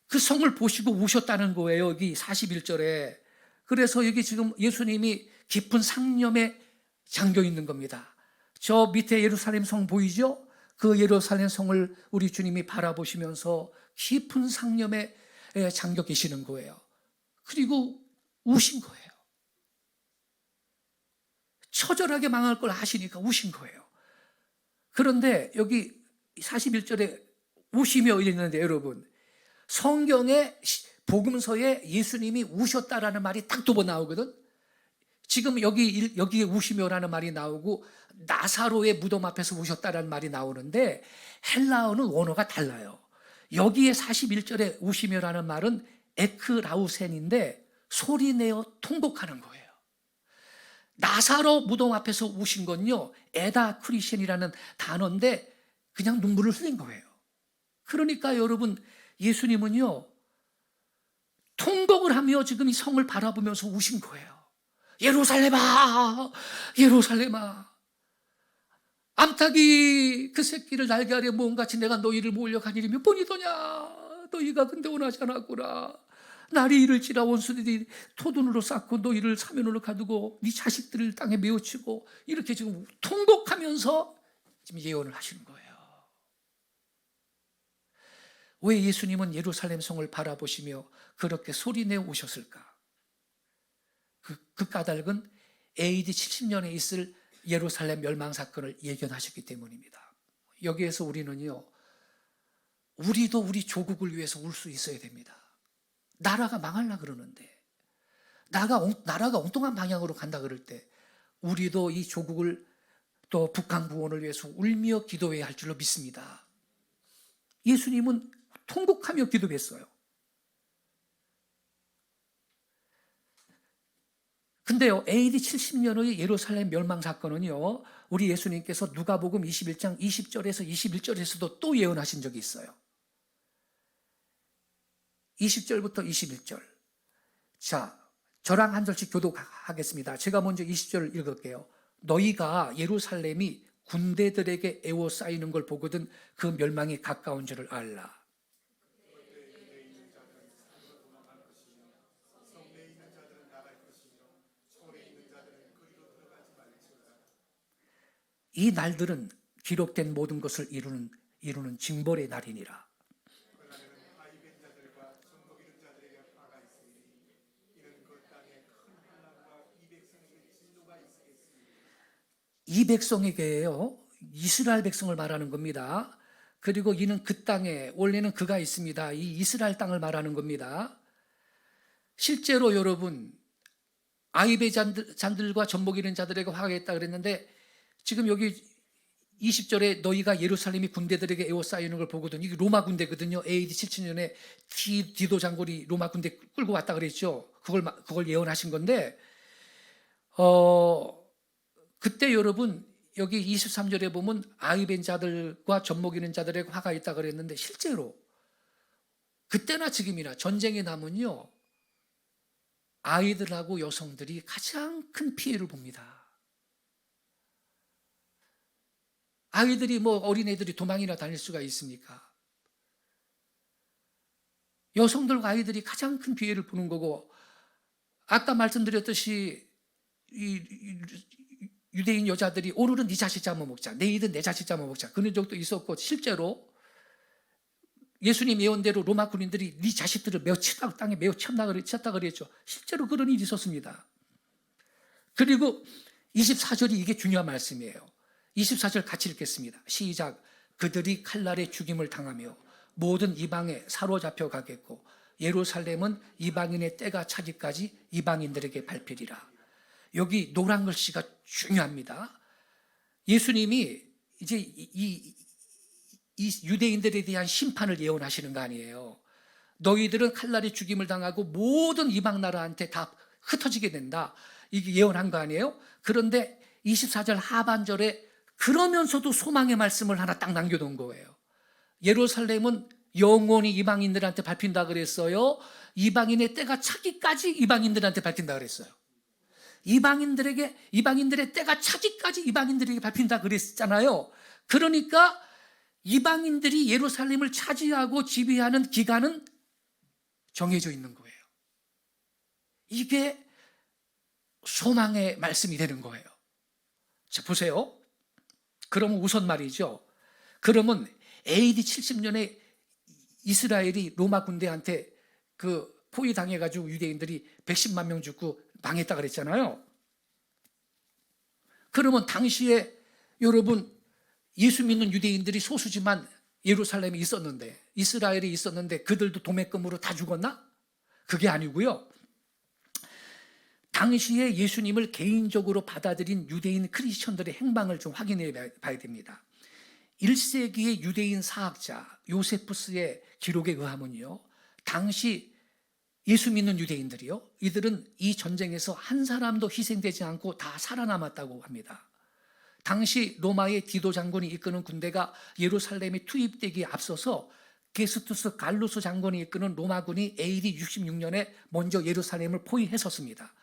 그 성을 보시고 우셨다는 거예요. 여기 41절에. 그래서 여기 지금 예수님이 깊은 상념에 잠겨 있는 겁니다. 저 밑에 예루살렘 성 보이죠? 그 예루살렘 성을 우리 주님이 바라보시면서 깊은 상념에 잠겨 계시는 거예요. 그리고 우신 거예요. 처절하게 망할 걸 아시니까 우신 거예요. 그런데 여기 41절에 우시며 이랬는데, 여러분, 성경의 복음서에 예수님이 우셨다라는 말이 딱 2번 나오거든. 지금 여기에 우시며라는 말이 나오고 나사로의 무덤 앞에서 우셨다라는 말이 나오는데 헬라어는 원어가 달라요. 여기에 41절에 우시며라는 말은 에크라우센인데 소리내어 통곡하는 거예요. 나사로 무덤 앞에서 우신 건요, 에다 크리셴이라는 단어인데 그냥 눈물을 흘린 거예요. 그러니까 여러분, 예수님은요 통곡을 하며 지금 이 성을 바라보면서 우신 거예요. 예루살렘아, 예루살렘아, 암탉이 그 새끼를 날개 아래 모음같이 내가 너희를 몰려가니리 몇 번이더냐. 너희가 근데 원하지 않았구나. 날이 이를지라 원수들이 토둔으로 쌓고 너희를 사면으로 가두고 네 자식들을 땅에 메어치고, 이렇게 지금 통곡하면서 지금 예언을 하시는 거예요. 왜 예수님은 예루살렘 성을 바라보시며 그렇게 소리내어 오셨을까? 그 까닭은 AD 70년에 있을 예루살렘 멸망 사건을 예견하셨기 때문입니다. 여기에서 우리는요, 우리도 우리 조국을 위해서 울 수 있어야 됩니다. 나라가 망하려 그러는데, 나라가 엉뚱한 방향으로 간다 그럴 때 우리도 이 조국을, 또 북한 구원을 위해서 울며 기도해야 할 줄로 믿습니다. 예수님은 통곡하며 기도했어요. 근데요, AD 70년의 예루살렘 멸망 사건은요, 우리 예수님께서 누가복음 21장 20절에서 21절에서도 또 예언하신 적이 있어요. 20절부터 21절. 자, 저랑 한 절씩 교독하겠습니다. 제가 먼저 20절을 읽을게요. 너희가 예루살렘이 군대들에게 에워싸이는 걸 보거든 그 멸망이 가까운 줄을 알라. 이 날들은 기록된 모든 것을 이루는 징벌의 날이니라. 이 백성에게요, 이스라엘 백성을 말하는 겁니다. 그리고 이는 그 땅에 원래는 그가 있습니다. 이 이스라엘 땅을 말하는 겁니다. 실제로 여러분, 아이의 잔들과 젖먹 이는 자들에게 화가 있다 그랬는데, 지금 여기 20절에 너희가 예루살렘이 군대들에게 에워싸이는 걸 보거든. 이게 로마 군대거든요. AD 77년에 디도 장군이 로마 군대 끌고 왔다 그랬죠. 그걸 예언하신 건데, 그때 여러분 여기 23절에 보면 아이벤 자들과 젖먹이는 자들에게 화가 있다 그랬는데, 실제로 그때나 지금이나 전쟁에 나면요, 아이들하고 여성들이 가장 큰 피해를 봅니다. 아이들이 어린애들이 도망이나 다닐 수가 있습니까? 여성들과 아이들이 가장 큰 피해를 보는 거고, 아까 말씀드렸듯이 유대인 여자들이 오늘은 네 자식 잡아먹자, 내일은 내 자식 잡아먹자, 그런 적도 있었고, 실제로 예수님 예언대로 로마 군인들이 네 자식들을 땅에 매우 쳤다 그랬죠. 실제로 그런 일이 있었습니다. 그리고 24절이 이게 중요한 말씀이에요. 24절 같이 읽겠습니다. 시작. 그들이 칼날에 죽임을 당하며 모든 이방에 사로잡혀 가겠고 예루살렘은 이방인의 때가 차기까지 이방인들에게 밟히리라. 여기 노란 글씨가 중요합니다. 예수님이 이제 이 유대인들에 대한 심판을 예언하시는 거 아니에요. 너희들은 칼날에 죽임을 당하고 모든 이방 나라한테 다 흩어지게 된다. 이게 예언한 거 아니에요? 그런데 24절 하반절에 그러면서도 소망의 말씀을 하나 딱 남겨놓은 거예요. 예루살렘은 영원히 이방인들한테 밟힌다 그랬어요. 이방인의 때가 차기까지 이방인들한테 밟힌다 그랬어요. 이방인들의 때가 차기까지 이방인들에게 밟힌다 그랬잖아요. 그러니까 이방인들이 예루살렘을 차지하고 지배하는 기간은 정해져 있는 거예요. 이게 소망의 말씀이 되는 거예요. 자, 보세요. 그러면 우선 말이죠. 그러면 AD 70년에 이스라엘이 로마 군대한테 포위당해가지고 유대인들이 110만 명 죽고 망했다 그랬잖아요. 그러면 당시에 여러분 예수 믿는 유대인들이 소수지만 예루살렘에 있었는데, 이스라엘에 있었는데 그들도 도매금으로 다 죽었나? 그게 아니고요. 당시에 예수님을 개인적으로 받아들인 유대인 크리스천들의 행방을 좀 확인해 봐야 됩니다. 1세기의 유대인 사학자 요세푸스의 기록에 의하면요, 당시 예수 믿는 유대인들이요, 이들은 이 전쟁에서 한 사람도 희생되지 않고 다 살아남았다고 합니다. 당시 로마의 디도 장군이 이끄는 군대가 예루살렘에 투입되기에 앞서서 게스투스 갈루스 장군이 이끄는 로마군이 AD 66년에 먼저 예루살렘을 포위했었습니다.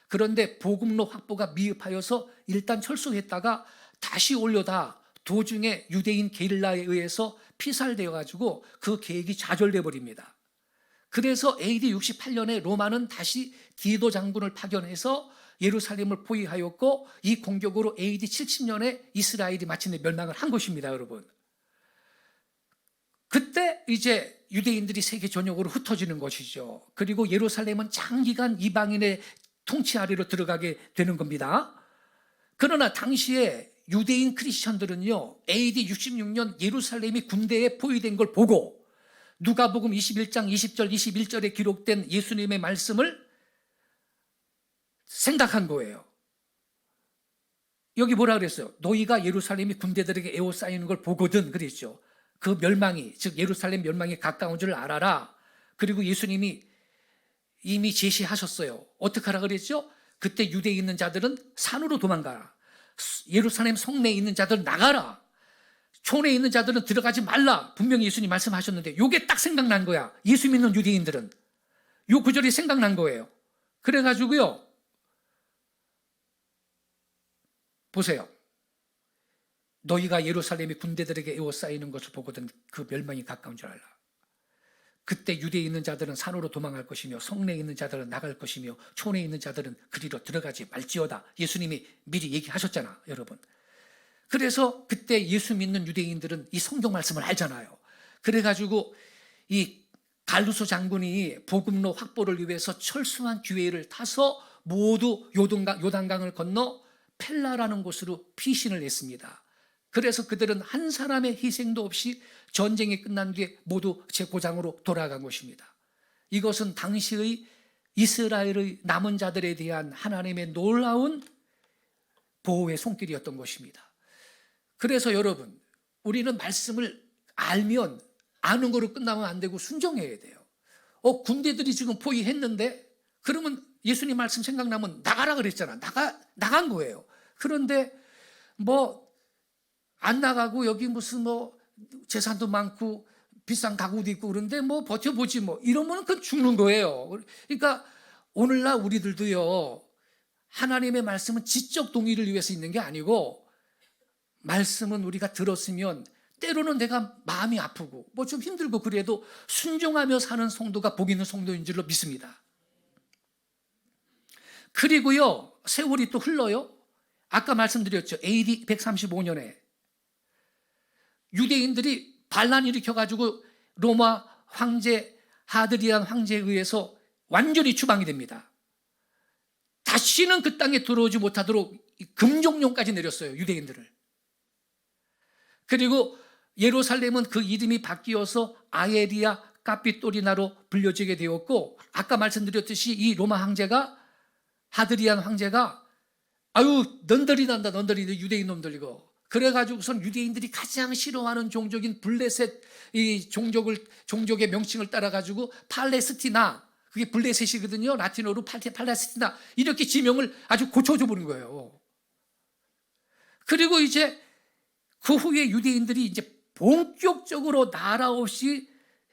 그런데 보급로 확보가 미흡하여서 일단 철수했다가 다시 올려다 도중에 유대인 게릴라에 의해서 피살되어 가지고 그 계획이 좌절돼 버립니다. 그래서 AD 68년에 로마는 다시 디도 장군을 파견해서 예루살렘을 포위하였고, 이 공격으로 AD 70년에 이스라엘이 마침내 멸망을 한 것입니다, 여러분. 그때 이제 유대인들이 세계 전역으로 흩어지는 것이죠. 그리고 예루살렘은 장기간 이방인의 통치 아래로 들어가게 되는 겁니다. 그러나 당시에 유대인 크리스천들은요, AD 66년 예루살렘이 군대에 포위된 걸 보고 누가복음 21장 20절 21절에 기록된 예수님의 말씀을 생각한 거예요. 여기 뭐라 그랬어요? 너희가 예루살렘이 군대들에게 에워싸이는 걸 보거든 그랬죠. 그 멸망이, 즉 예루살렘 멸망이 가까운 줄 알아라. 그리고 예수님이 이미 제시하셨어요. 어떻게 하라 그랬죠? 그때 유대에 있는 자들은 산으로 도망가라. 예루살렘 성내에 있는 자들은 나가라. 촌에 있는 자들은 들어가지 말라. 분명히 예수님 말씀하셨는데 이게 딱 생각난 거야. 예수 믿는 유대인들은 이 구절이 생각난 거예요. 그래가지고요, 보세요. 너희가 예루살렘이 군대들에게 에워싸이는 것을 보거든 그 멸망이 가까운 줄 알라. 그때 유대에 있는 자들은 산으로 도망할 것이며 성내에 있는 자들은 나갈 것이며 촌에 있는 자들은 그리로 들어가지 말지어다. 예수님이 미리 얘기하셨잖아, 여러분. 그래서 그때 예수 믿는 유대인들은 이 성경 말씀을 알잖아요. 그래가지고 이 갈루소 장군이 복음로 확보를 위해서 철수한 기회를 타서 모두 요단강을 건너 펠라라는 곳으로 피신을 했습니다. 그래서 그들은 한 사람의 희생도 없이 전쟁이 끝난 뒤에 모두 제 고장으로 돌아간 것입니다. 이것은 당시의 이스라엘의 남은 자들에 대한 하나님의 놀라운 보호의 손길이었던 것입니다. 그래서 여러분, 우리는 말씀을 알면 아는 거로 끝나면 안 되고 순종해야 돼요. 군대들이 지금 포위했는데 그러면 예수님 말씀 생각나면 나가라 그랬잖아. 나간 거예요. 그런데 안 나가고 여기 무슨 재산도 많고 비싼 가구도 있고 그런데 버텨보지 이러면 그건 죽는 거예요. 그러니까 오늘날 우리들도요, 하나님의 말씀은 지적 동의를 위해서 있는 게 아니고 말씀은 우리가 들었으면 때로는 내가 마음이 아프고 좀 힘들고 그래도 순종하며 사는 성도가 복 있는 성도인 줄로 믿습니다. 그리고요, 세월이 또 흘러요. 아까 말씀드렸죠. AD 135년에 유대인들이 반란 일으켜가지고 로마 황제 하드리안 황제에 의해서 완전히 추방이 됩니다. 다시는 그 땅에 들어오지 못하도록 금종령까지 내렸어요, 유대인들을. 그리고 예루살렘은 그 이름이 바뀌어서 아에리아 카피토리나로 불려지게 되었고, 아까 말씀드렸듯이 이 로마 황제가, 하드리안 황제가 넌더리 난다, 넌더리, 유대인 놈들 이거. 그래가지고선 유대인들이 가장 싫어하는 종족인 블레셋, 이 종족의 명칭을 따라가지고 팔레스티나, 그게 블레셋이거든요. 라틴어로 팔레스티나, 이렇게 지명을 아주 고쳐줘 버린 거예요. 그리고 이제 그 후에 유대인들이 이제 본격적으로 나라 없이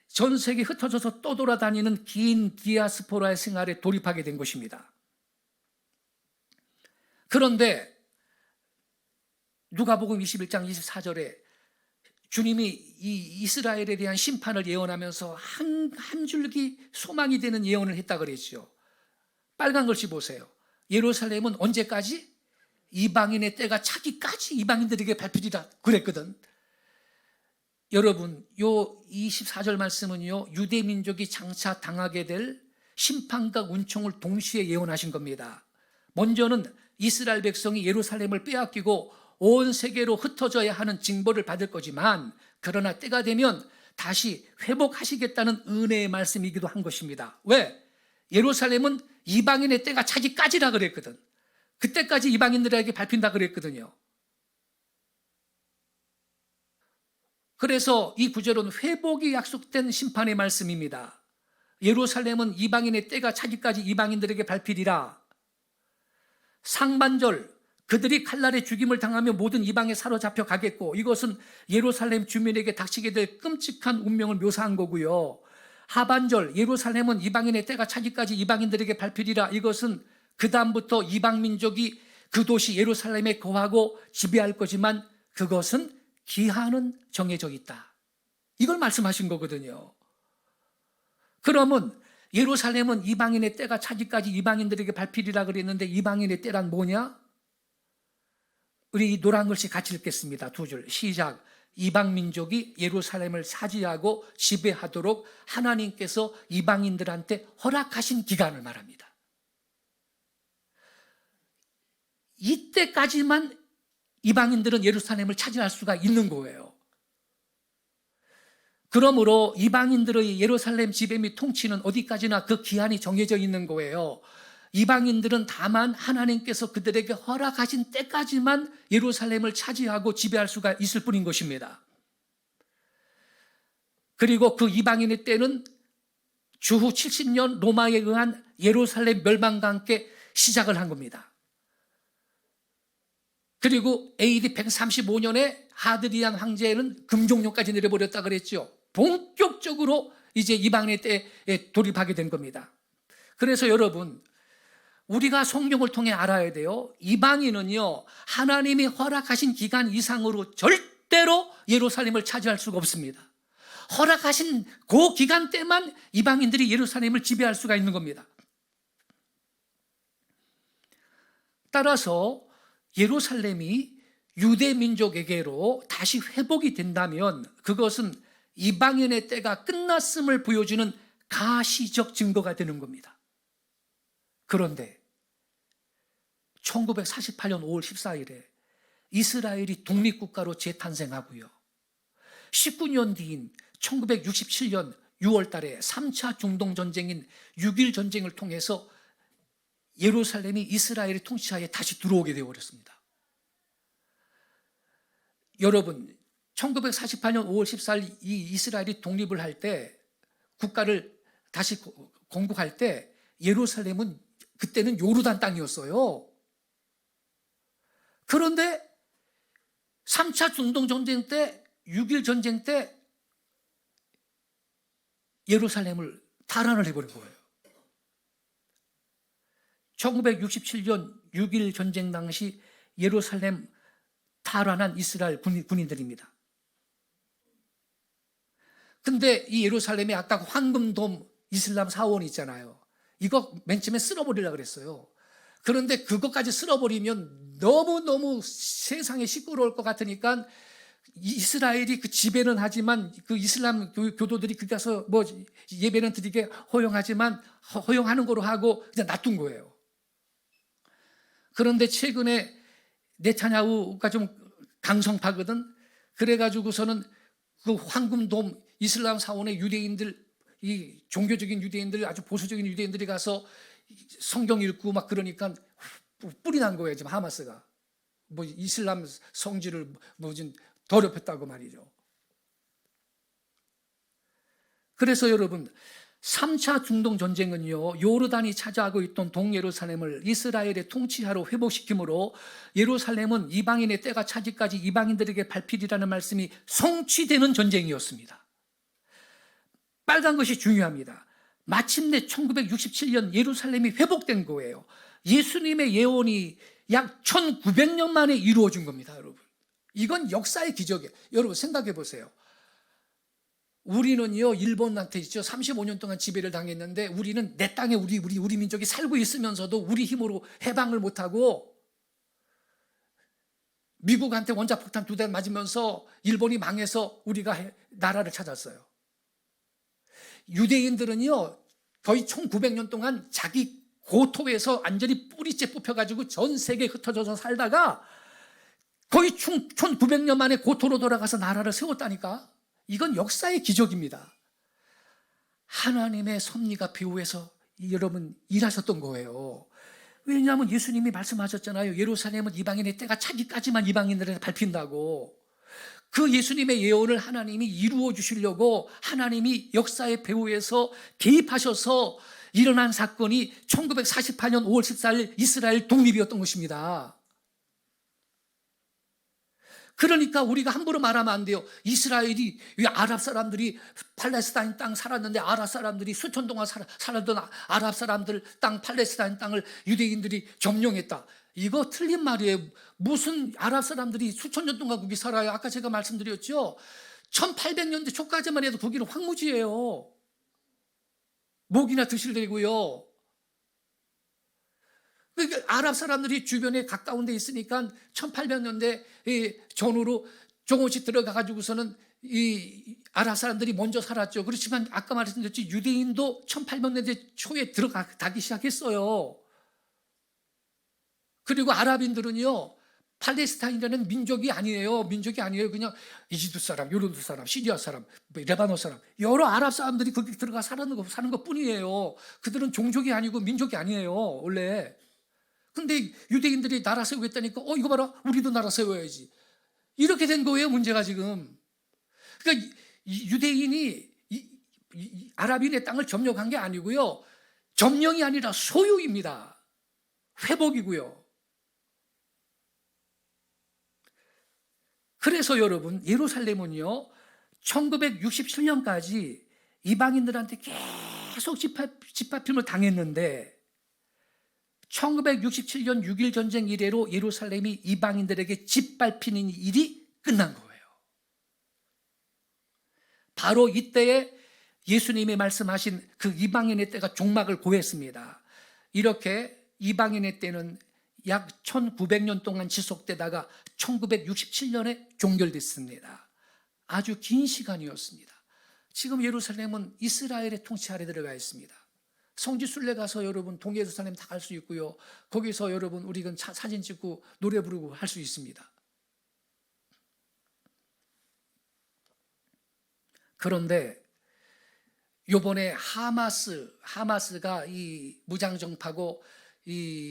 전 세계에 흩어져서 떠돌아다니는 긴 디아스포라의 생활에 돌입하게 된 것입니다. 그런데 누가복음 21장 24절에 주님이 이 이스라엘에 대한 심판을 예언하면서 한 줄기 소망이 되는 예언을 했다 그랬죠. 빨간 글씨 보세요. 예루살렘은 언제까지? 이방인의 때가 차기까지 이방인들에게 밟히리라 그랬거든. 여러분, 요 24절 말씀은요, 유대 민족이 장차 당하게 될 심판과 은총을 동시에 예언하신 겁니다. 먼저는 이스라엘 백성이 예루살렘을 빼앗기고 온 세계로 흩어져야 하는 징벌을 받을 거지만, 그러나 때가 되면 다시 회복하시겠다는 은혜의 말씀이기도 한 것입니다. 왜? 예루살렘은 이방인의 때가 차기까지라 그랬거든. 그때까지 이방인들에게 밟힌다 그랬거든요. 그래서 이 구절은 회복이 약속된 심판의 말씀입니다. 예루살렘은 이방인의 때가 차기까지 이방인들에게 밟히리라. 상반절, 그들이 칼날에 죽임을 당하며 모든 이방에 사로잡혀 가겠고, 이것은 예루살렘 주민에게 닥치게 될 끔찍한 운명을 묘사한 거고요. 하반절, 예루살렘은 이방인의 때가 차기까지 이방인들에게 밟히리라. 이것은 그 다음부터 이방 민족이 그 도시 예루살렘에 거하고 지배할 거지만 그것은 기한은 정해져 있다. 이걸 말씀하신 거거든요. 그러면 예루살렘은 이방인의 때가 차기까지 이방인들에게 밟히리라 그랬는데, 이방인의 때란 뭐냐? 우리 이 노란 글씨 같이 읽겠습니다. 두 줄 시작. 이방 민족이 예루살렘을 차지하고 지배하도록 하나님께서 이방인들한테 허락하신 기간을 말합니다. 이때까지만 이방인들은 예루살렘을 차지할 수가 있는 거예요. 그러므로 이방인들의 예루살렘 지배 및 통치는 어디까지나 그 기한이 정해져 있는 거예요. 이방인들은 다만 하나님께서 그들에게 허락하신 때까지만 예루살렘을 차지하고 지배할 수가 있을 뿐인 것입니다. 그리고 그 이방인의 때는 주후 70년 로마에 의한 예루살렘 멸망과 함께 시작을 한 겁니다. 그리고 AD 135년에 하드리안 황제는 금종령까지 내려버렸다 그랬죠. 본격적으로 이제 이방인의 때에 돌입하게 된 겁니다. 그래서 여러분, 우리가 성경을 통해 알아야 돼요. 이방인은요, 하나님이 허락하신 기간 이상으로 절대로 예루살렘을 차지할 수가 없습니다. 허락하신 그 기간 때만 이방인들이 예루살렘을 지배할 수가 있는 겁니다. 따라서 예루살렘이 유대 민족에게로 다시 회복이 된다면 그것은 이방인의 때가 끝났음을 보여주는 가시적 증거가 되는 겁니다. 그런데 1948년 5월 14일에 이스라엘이 독립국가로 재탄생하고요. 19년 뒤인 1967년 6월 달에 3차 중동전쟁인 6.1 전쟁을 통해서 예루살렘이 이스라엘의 통치하에 다시 들어오게 되어버렸습니다. 여러분, 1948년 5월 14일 이 이스라엘이 독립을 할 때, 국가를 다시 건국할 때 예루살렘은 그때는 요르단 땅이었어요. 그런데 3차 중동전쟁 때, 6.1 전쟁 때 예루살렘을 탈환을 해버린 거예요. 1967년 6.1 전쟁 당시 예루살렘 탈환한 이스라엘 군인들입니다. 근데 이 예루살렘에 아까 황금돔 이슬람 사원 있잖아요. 이거 맨 처음에 쓸어버리려고 그랬어요. 그런데 그것까지 쓸어버리면 너무너무 세상에 시끄러울 것 같으니까 이스라엘이 그 지배는 하지만 그 이슬람 교도들이 거기 가서 뭐 예배는 드리게 허용하지만 허용하는 거로 하고 그냥 놔둔 거예요. 그런데 최근에 네타냐후가 좀 강성파거든. 그래가지고서는 그 황금돔 이슬람 사원의 유대인들, 이 종교적인 유대인들, 아주 보수적인 유대인들이 가서 성경 읽고 막 그러니까 뿔이 난 거예요. 지금 하마스가 뭐 이슬람 성지를 뭐 좀 더럽혔다고 말이죠. 그래서 여러분, 3차 중동 전쟁은요, 요르단이 차지하고 있던 동예루살렘을 이스라엘의 통치하로 회복시키므로 예루살렘은 이방인의 때가 차지까지 이방인들에게 발필이라는 말씀이 성취되는 전쟁이었습니다. 빨간 것이 중요합니다. 마침내 1967년 예루살렘이 회복된 거예요. 예수님의 예언이 약 1900년 만에 이루어진 겁니다, 여러분. 이건 역사의 기적이에요. 여러분 생각해 보세요. 우리는요, 일본한테 있죠. 35년 동안 지배를 당했는데 우리는 내 땅에 우리 민족이 살고 있으면서도 우리 힘으로 해방을 못하고 미국한테 원자폭탄 2대 맞으면서 일본이 망해서 우리가 나라를 찾았어요. 유대인들은요, 거의 1900년 동안 자기 고토에서 완전히 뿌리째 뽑혀가지고 전 세계에 흩어져서 살다가 거의 1900년 만에 고토로 돌아가서 나라를 세웠다니까. 이건 역사의 기적입니다. 하나님의 섭리가 배후에서 여러분 일하셨던 거예요. 왜냐하면 예수님이 말씀하셨잖아요. 예루살렘은 이방인의 때가 차기까지만 이방인들에게 밟힌다고. 그 예수님의 예언을 하나님이 이루어 주시려고 하나님이 역사의 배후에서 개입하셔서 일어난 사건이 1948년 5월 14일 이스라엘 독립이었던 것입니다. 그러니까 우리가 함부로 말하면 안 돼요. 이스라엘이, 아랍 사람들이 팔레스타인 땅 살았는데 아랍 사람들이 수천 동안 살았던 아랍 사람들 땅, 팔레스타인 땅을 유대인들이 점령했다. 이거 틀린 말이에요. 무슨 아랍 사람들이 수천 년 동안 거기 살아요. 아까 제가 말씀드렸죠. 1800년대 초까지만 해도 거기는 황무지예요. 목이나 드실래고요. 그러니까 아랍 사람들이 주변에 가까운 데 있으니까 1800년대 전후로 조금씩 들어가 가지고서는 이 아랍 사람들이 먼저 살았죠. 그렇지만 아까 말씀드렸지 유대인도 1800년대 초에 들어가기 시작했어요. 그리고 아랍인들은요, 팔레스타인이라는 민족이 아니에요. 그냥 이집트 사람, 요르단 사람, 시리아 사람, 레바논 사람, 여러 아랍 사람들이 거기 들어가 사는 것 뿐이에요. 그들은 종족이 아니고 민족이 아니에요, 원래. 근데 유대인들이 나라 세우겠다니까 이거 봐라, 우리도 나라 세워야지. 이렇게 된 거예요, 문제가 지금. 그러니까 유대인이 아랍인의 땅을 점령한 게 아니고요, 점령이 아니라 소유입니다. 회복이고요. 그래서 여러분, 예루살렘은요 1967년까지 이방인들한테 계속 짓밟힘을 당했는데 1967년 6.1 전쟁 이래로 예루살렘이 이방인들에게 짓밟히는 일이 끝난 거예요. 바로 이때에 예수님이 말씀하신 그 이방인의 때가 종막을 고했습니다. 이렇게 이방인의 때는 약 1900년 동안 지속되다가 1967년에 종결됐습니다. 아주 긴 시간이었습니다. 지금 예루살렘은 이스라엘의 통치 아래 들어가 있습니다. 성지 순례 가서 여러분 동예루살렘 다 갈 수 있고요. 거기서 여러분 우리는 사진 찍고 노래 부르고 할 수 있습니다. 그런데 요번에 하마스가 이 무장정파고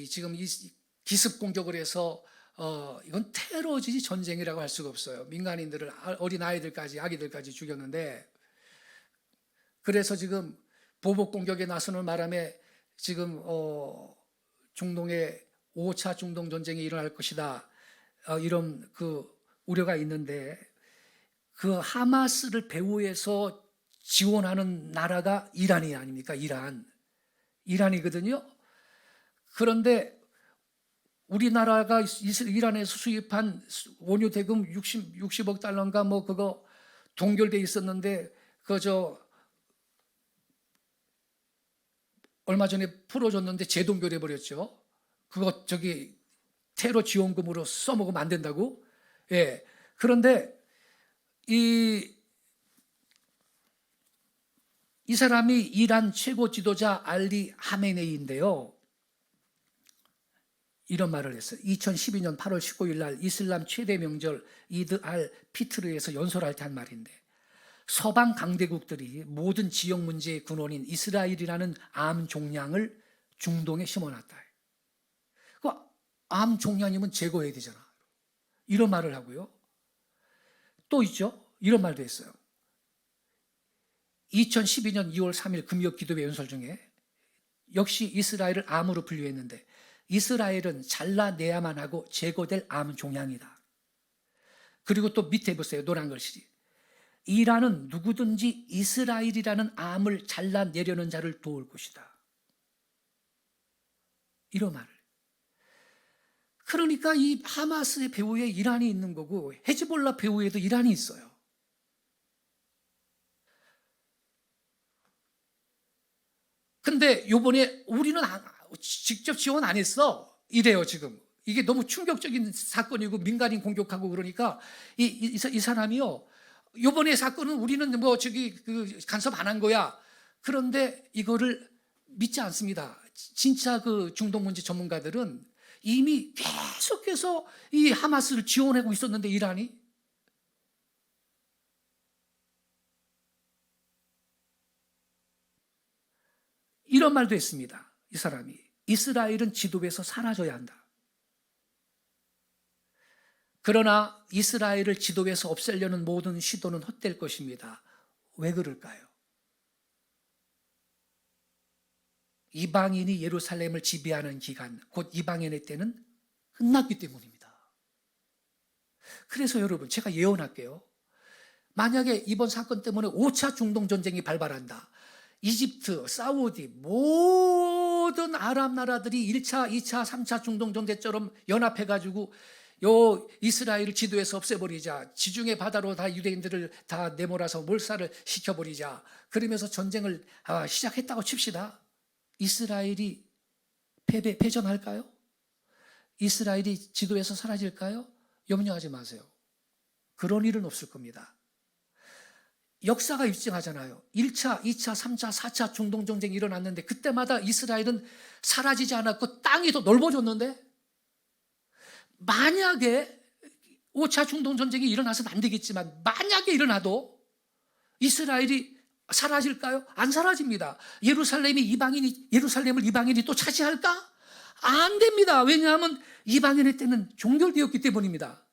지금 이 기습 공격을 해서 이건 테러지 전쟁이라고 할 수가 없어요. 민간인들을 어린 아이들까지 아기들까지 죽였는데, 그래서 지금 보복 공격에 나서는 바람에 지금 중동에 5차 중동 전쟁이 일어날 것이다, 이런 그 우려가 있는데, 그 하마스를 배후에서 지원하는 나라가 이란이 아닙니까? 이란이거든요. 그런데 우리나라가 이란에서 수입한 원유 대금 60억 달러인가 뭐 그거 동결돼 있었는데 얼마 전에 풀어줬는데 재동결해 버렸죠. 그거 테러 지원금으로 써먹으면 안 된다고. 예. 그런데 이 사람이 이란 최고 지도자 알리 하메네이인데요. 이런 말을 했어요. 2012년 8월 19일 날 이슬람 최대 명절 이드 알 피트르에서 연설할 때 한 말인데, 서방 강대국들이 모든 지역 문제의 근원인 이스라엘이라는 암 종양을 중동에 심어놨다. 그 암 종양이면 제거해야 되잖아. 이런 말을 하고요. 또 있죠. 이런 말도 했어요. 2012년 2월 3일 금요 기도회 연설 중에 역시 이스라엘을 암으로 분류했는데, 이스라엘은 잘라내야만 하고 제거될 암 종양이다. 그리고 또 밑에 보세요. 노란 글씨. 이란은 누구든지 이스라엘이라는 암을 잘라내려는 자를 도울 것이다. 이런 말을. 그러니까 이 하마스의 배후에 이란이 있는 거고, 헤즈볼라 배후에도 이란이 있어요. 근데 요번에 우리는 직접 지원 안 했어. 이래요, 지금. 이게 너무 충격적인 사건이고 민간인 공격하고 그러니까 이 사람이요. 요번에 사건은 우리는 간섭 안 한 거야. 그런데 이거를 믿지 않습니다. 진짜 그 중동 문제 전문가들은 이미 계속해서 이 하마스를 지원하고 있었는데, 이란이. 이런 말도 했습니다. 이 사람이. 이스라엘은 지도에서 사라져야 한다. 그러나 이스라엘을 지도에서 없애려는 모든 시도는 헛될 것입니다. 왜 그럴까요? 이방인이 예루살렘을 지배하는 기간, 곧 이방인의 때는 끝났기 때문입니다. 그래서 여러분, 제가 예언할게요. 만약에 이번 사건 때문에 5차 중동 전쟁이 발발한다. 이집트, 사우디, 모든 아랍 나라들이 1차, 2차, 3차 중동 전쟁처럼 연합해가지고 이스라엘을 지도에서 없애버리자. 지중해 바다로 다 유대인들을 다 내몰아서 몰살을 시켜버리자. 그러면서 전쟁을 시작했다고 칩시다. 이스라엘이 패전할까요? 이스라엘이 지도에서 사라질까요? 염려하지 마세요. 그런 일은 없을 겁니다. 역사가 입증하잖아요. 1차, 2차, 3차, 4차 중동 전쟁이 일어났는데 그때마다 이스라엘은 사라지지 않았고 땅이 더 넓어졌는데, 만약에 5차 중동 전쟁이 일어나서는 안 되겠지만 만약에 일어나도 이스라엘이 사라질까요? 안 사라집니다. 예루살렘을 이방인이 또 차지할까? 안 됩니다. 왜냐하면 이방인의 때는 종결되었기 때문입니다.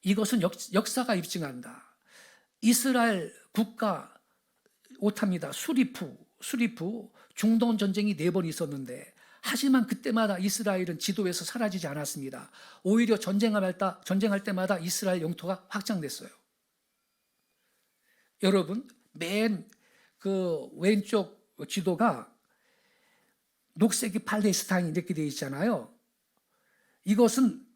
이것은 역사가 입증한다. 이스라엘 국가 오탑니다. 수리프 중동 전쟁이 4번 있었는데, 하지만 그때마다 이스라엘은 지도에서 사라지지 않았습니다. 오히려 전쟁할 때마다 이스라엘 영토가 확장됐어요. 여러분, 맨 그 왼쪽 지도가 녹색이 팔레스타인 이렇게 되어 있잖아요. 이것은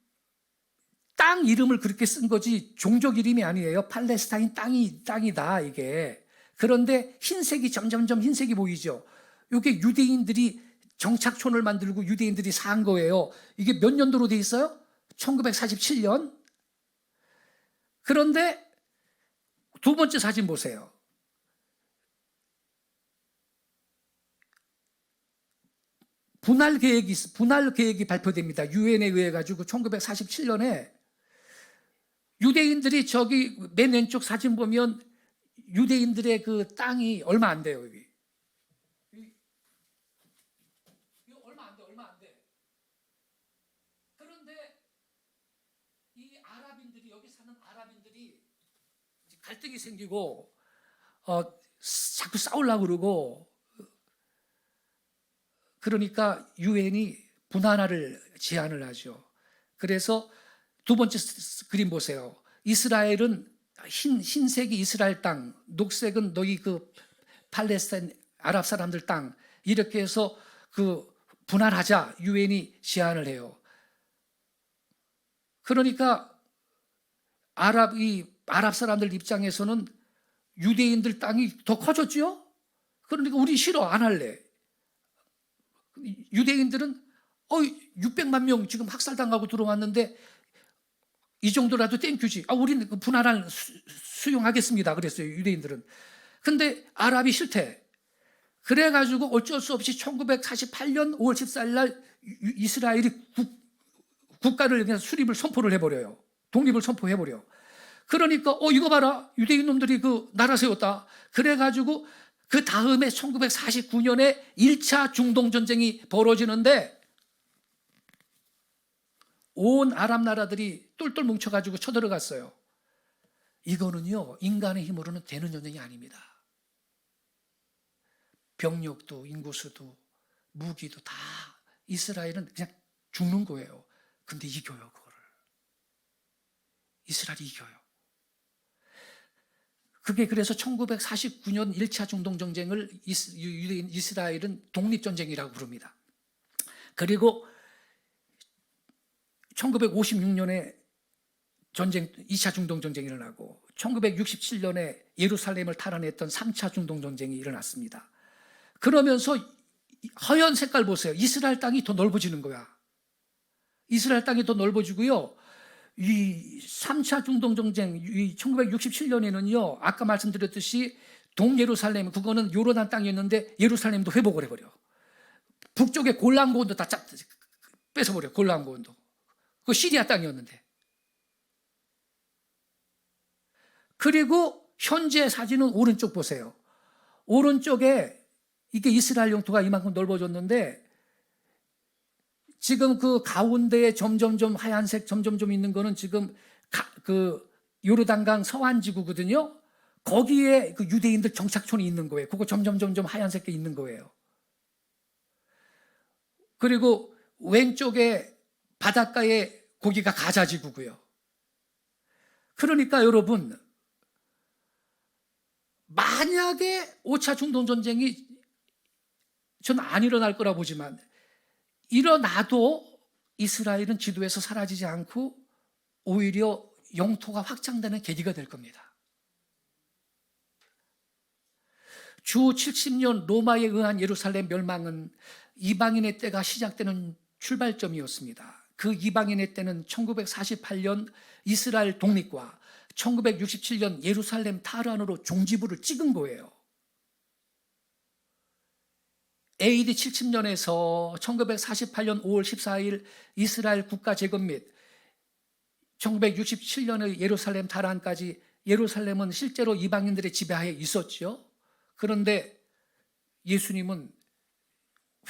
땅 이름을 그렇게 쓴 거지 종족 이름이 아니에요. 팔레스타인 땅이다 이게. 그런데 흰색이 점점점 흰색이 보이죠. 이게 유대인들이 정착촌을 만들고 유대인들이 산 거예요. 이게 몇 년도로 돼 있어요? 1947년. 그런데 두 번째 사진 보세요. 분할 계획이 발표됩니다. 유엔에 의해 가지고 1947년에 유대인들이 저기 맨 왼쪽 사진 보면 유대인들의 그 땅이 얼마 안 돼요. 여기. 이거 얼마 안 돼. 그런데 이 아랍인들이 여기 사는 아랍인들이 갈등이 생기고 자꾸 싸우려고 그러고 그러니까 유엔이 분할을 제안을 하죠. 그래서 두 번째 그림 보세요. 이스라엘은 흰색이 이스라엘 땅, 녹색은 너희 그 팔레스타인 아랍 사람들 땅 이렇게 해서 그 분할하자 유엔이 제안을 해요. 그러니까 아랍 사람들 입장에서는 유대인들 땅이 더 커졌죠. 그러니까 우리 싫어 안 할래. 유대인들은 600만 명 지금 학살당하고 들어왔는데 이 정도라도 땡큐지. 우리는 분할을 수용하겠습니다. 그랬어요. 유대인들은. 근데 아랍이 싫대. 그래가지고 어쩔 수 없이 1948년 5월 14일 날 이스라엘이 국가를 그냥 수립을 선포를 해버려요. 독립을 선포해버려. 그러니까 이거 봐라. 유대인 놈들이 그 나라 세웠다. 그래가지고 그 다음에 1949년에 1차 중동전쟁이 벌어지는데 온 아랍 나라들이 똘똘 뭉쳐가지고 쳐들어갔어요. 이거는요, 인간의 힘으로는 되는 전쟁이 아닙니다. 병력도 인구수도 무기도 다 이스라엘은 그냥 죽는 거예요. 근데 이겨요, 그거를. 이스라엘이 이겨요. 그게 그래서 1949년 1차 중동전쟁을 이스라엘은 독립전쟁이라고 부릅니다. 그리고 1956년에 2차 중동전쟁이 일어나고 1967년에 예루살렘을 탈환했던 3차 중동전쟁이 일어났습니다. 그러면서 하얀 색깔 보세요. 이스라엘 땅이 더 넓어지는 거야. 이스라엘 땅이 더 넓어지고요. 이 3차 중동전쟁 1967년에는요. 아까 말씀드렸듯이 동예루살렘 그거는 요르단 땅이었는데 예루살렘도 회복을 해버려. 북쪽에 골란고원도 다 뺏어버려. 골란고원도. 그거 시리아 땅이었는데. 그리고 현재 사진은 오른쪽 보세요. 오른쪽에 이게 이스라엘 영토가 이만큼 넓어졌는데 지금 그 가운데에 점점점 하얀색 점점점 있는 거는 지금 그 요르단강 서안 지구거든요. 거기에 그 유대인들 정착촌이 있는 거예요. 그거 점점점점 하얀색이 있는 거예요. 그리고 왼쪽에 바닷가에 거기가 가자 지구고요. 그러니까 여러분 만약에 5차 중동 전쟁이 저는 안 일어날 거라 보지만 일어나도 이스라엘은 지도에서 사라지지 않고 오히려 영토가 확장되는 계기가 될 겁니다. 주 70년 로마에 의한 예루살렘 멸망은 이방인의 때가 시작되는 출발점이었습니다. 그 이방인의 때는 1948년 이스라엘 독립과 1967년 예루살렘 탈환으로 종지부를 찍은 거예요. AD 70년에서 1948년 5월 14일 이스라엘 국가 재건 및 1967년의 예루살렘 탈환까지 예루살렘은 실제로 이방인들의 지배하에 있었죠. 그런데 예수님은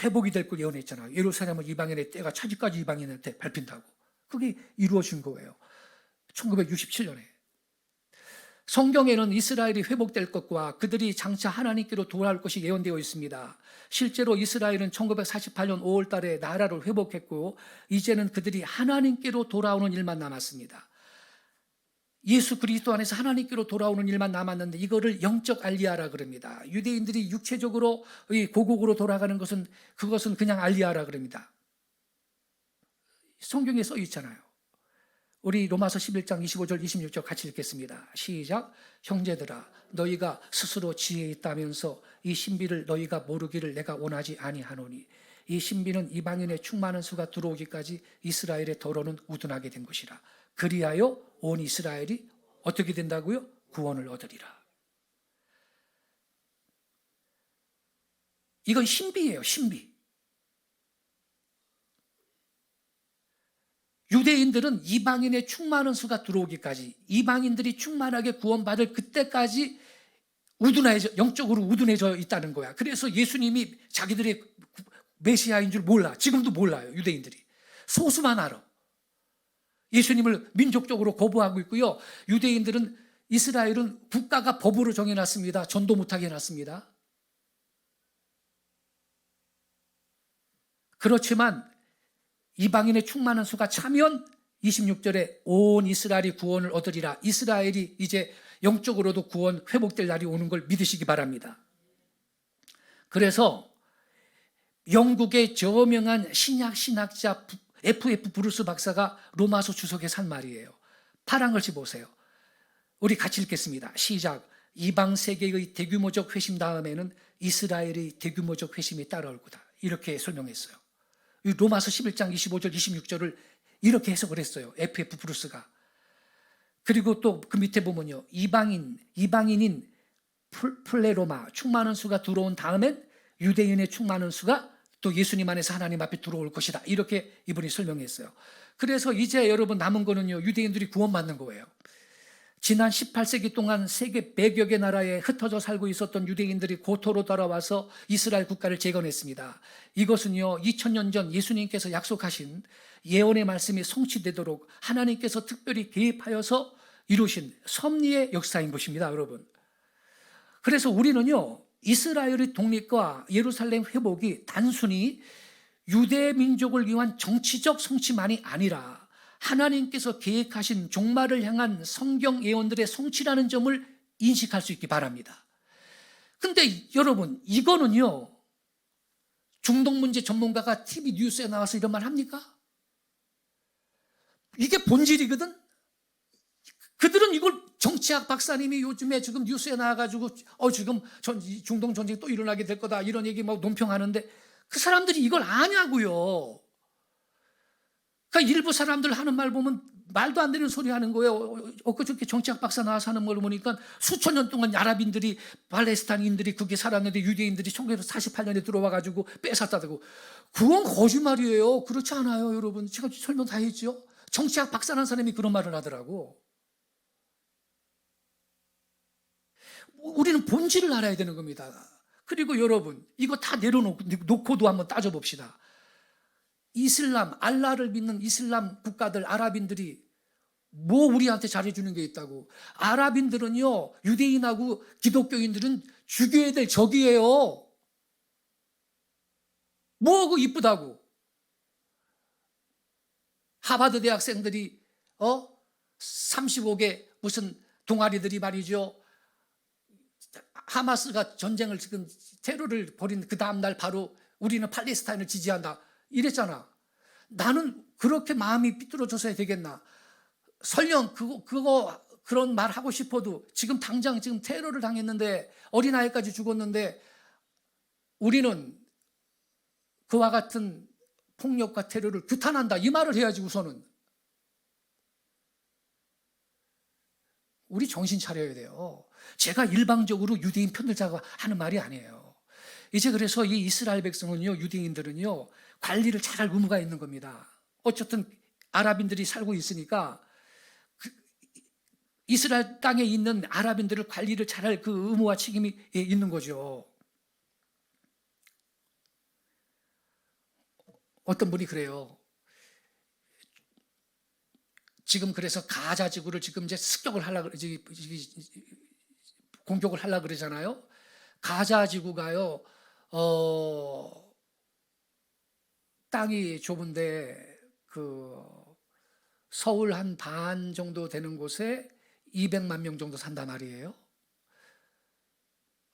회복이 될 걸 예언했잖아요. 예루살렘은 이방인의 때가 차지까지 이방인한테 밟힌다고. 그게 이루어진 거예요. 1967년에. 성경에는 이스라엘이 회복될 것과 그들이 장차 하나님께로 돌아올 것이 예언되어 있습니다. 실제로 이스라엘은 1948년 5월 달에 나라를 회복했고 이제는 그들이 하나님께로 돌아오는 일만 남았습니다. 예수 그리스도 안에서 하나님께로 돌아오는 일만 남았는데 이거를 영적 알리야라 그럽니다. 유대인들이 육체적으로 고국으로 돌아가는 것은 그것은 그냥 알리야라 그럽니다. 성경에 써 있잖아요. 우리 로마서 11장 25절 26절 같이 읽겠습니다. 시작. 형제들아 너희가 스스로 지혜 있다면서 이 신비를 너희가 모르기를 내가 원하지 아니하노니 이 신비는 이방인의 충만한 수가 들어오기까지 이스라엘의 더러는 우둔하게 된 것이라. 그리하여 온 이스라엘이 어떻게 된다고요? 구원을 얻으리라. 이건 신비예요. 신비. 유대인들은 이방인의 충만한 수가 들어오기까지, 이방인들이 충만하게 구원받을 그때까지 영적으로 우둔해져 있다는 거야. 그래서 예수님이 자기들의 메시아인 줄 몰라. 지금도 몰라요. 유대인들이. 소수만 알아. 예수님을 민족적으로 거부하고 있고요. 유대인들은, 이스라엘은 국가가 법으로 정해놨습니다. 전도 못하게 해놨습니다. 그렇지만 이방인의 충만한 수가 차면 26절에 온 이스라엘이 구원을 얻으리라. 이스라엘이 이제 영적으로도 구원 회복될 날이 오는 걸 믿으시기 바랍니다. 그래서 영국의 저명한 신약 신학자 F.F. 브루스 박사가 로마서 주석에 산 말이에요. 파란 글씨 보세요. 우리 같이 읽겠습니다. 시작. 이방 세계의 대규모적 회심 다음에는 이스라엘의 대규모적 회심이 따라올 거다. 이렇게 설명했어요. 로마서 11장 25절 26절을 이렇게 해석을 했어요. F.F. 브루스가. 그리고 또 그 밑에 보면요. 이방인인 플레로마 충만한 수가 들어온 다음엔 유대인의 충만한 수가 또 예수님 안에서 하나님 앞에 들어올 것이다. 이렇게 이분이 설명했어요. 그래서 이제 여러분 남은 거는요. 유대인들이 구원받는 거예요. 지난 18세기 동안 세계 100여 개 나라에 흩어져 살고 있었던 유대인들이 고토로 돌아와서 이스라엘 국가를 재건했습니다. 이것은요 2000년 전 예수님께서 약속하신 예언의 말씀이 성취되도록 하나님께서 특별히 개입하여서 이루신 섭리의 역사인 것입니다, 여러분. 그래서 우리는요 이스라엘의 독립과 예루살렘 회복이 단순히 유대 민족을 위한 정치적 성취만이 아니라 하나님께서 계획하신 종말을 향한 성경 예언들의 성취라는 점을 인식할 수 있기 바랍니다. 근데 여러분, 이거는요, 중동 문제 전문가가 TV 뉴스에 나와서 이런 말 합니까? 이게 본질이거든? 그들은 이걸 정치학 박사님이 요즘에 지금 뉴스에 나와가지고, 지금 중동 전쟁이 또 일어나게 될 거다, 이런 얘기 막 논평하는데, 그 사람들이 이걸 아냐고요. 그러니까 일부 사람들 하는 말 보면 말도 안 되는 소리 하는 거예요. 엊그저께 정치학 박사 나와서 하는 걸 보니까 수천 년 동안 아랍인들이, 팔레스타인들이 거기에 살았는데 유대인들이 1948년에 들어와가지고 뺏었다고. 그건 거짓말이에요. 그렇지 않아요, 여러분. 제가 설명 다 했죠. 정치학 박사라는 사람이 그런 말을 하더라고. 우리는 본질을 알아야 되는 겁니다. 그리고 여러분, 이거 다 내려놓고도 한번 따져봅시다. 이슬람, 알라를 믿는 이슬람 국가들, 아랍인들이 뭐 우리한테 잘해주는 게 있다고. 아랍인들은요, 유대인하고 기독교인들은 죽여야 될 적이에요. 뭐하고 이쁘다고. 하버드 대학생들이 35개 무슨 동아리들이 말이죠. 하마스가 전쟁을 지금 테러를 벌인 그 다음날 바로 우리는 팔레스타인을 지지한다. 이랬잖아. 나는 그렇게 마음이 삐뚤어져서야 되겠나. 설령 그런 말 하고 싶어도 지금 당장 지금 테러를 당했는데 어린아이까지 죽었는데 우리는 그와 같은 폭력과 테러를 규탄한다. 이 말을 해야지 우선은. 우리 정신 차려야 돼요. 제가 일방적으로 유대인 편들자고 하는 말이 아니에요. 이제 그래서 이 이스라엘 백성은요, 유대인들은요, 관리를 잘할 의무가 있는 겁니다. 어쨌든 아랍인들이 살고 있으니까 이스라엘 땅에 있는 아랍인들을 관리를 잘할 그 의무와 책임이 있는 거죠. 어떤 분이 그래요. 지금 그래서 가자 지구를 지금 이제 공격을 하려고 그러잖아요. 가자 지구가요, 땅이 좁은데, 서울 한 반 정도 되는 곳에 200만 명 정도 산단 말이에요.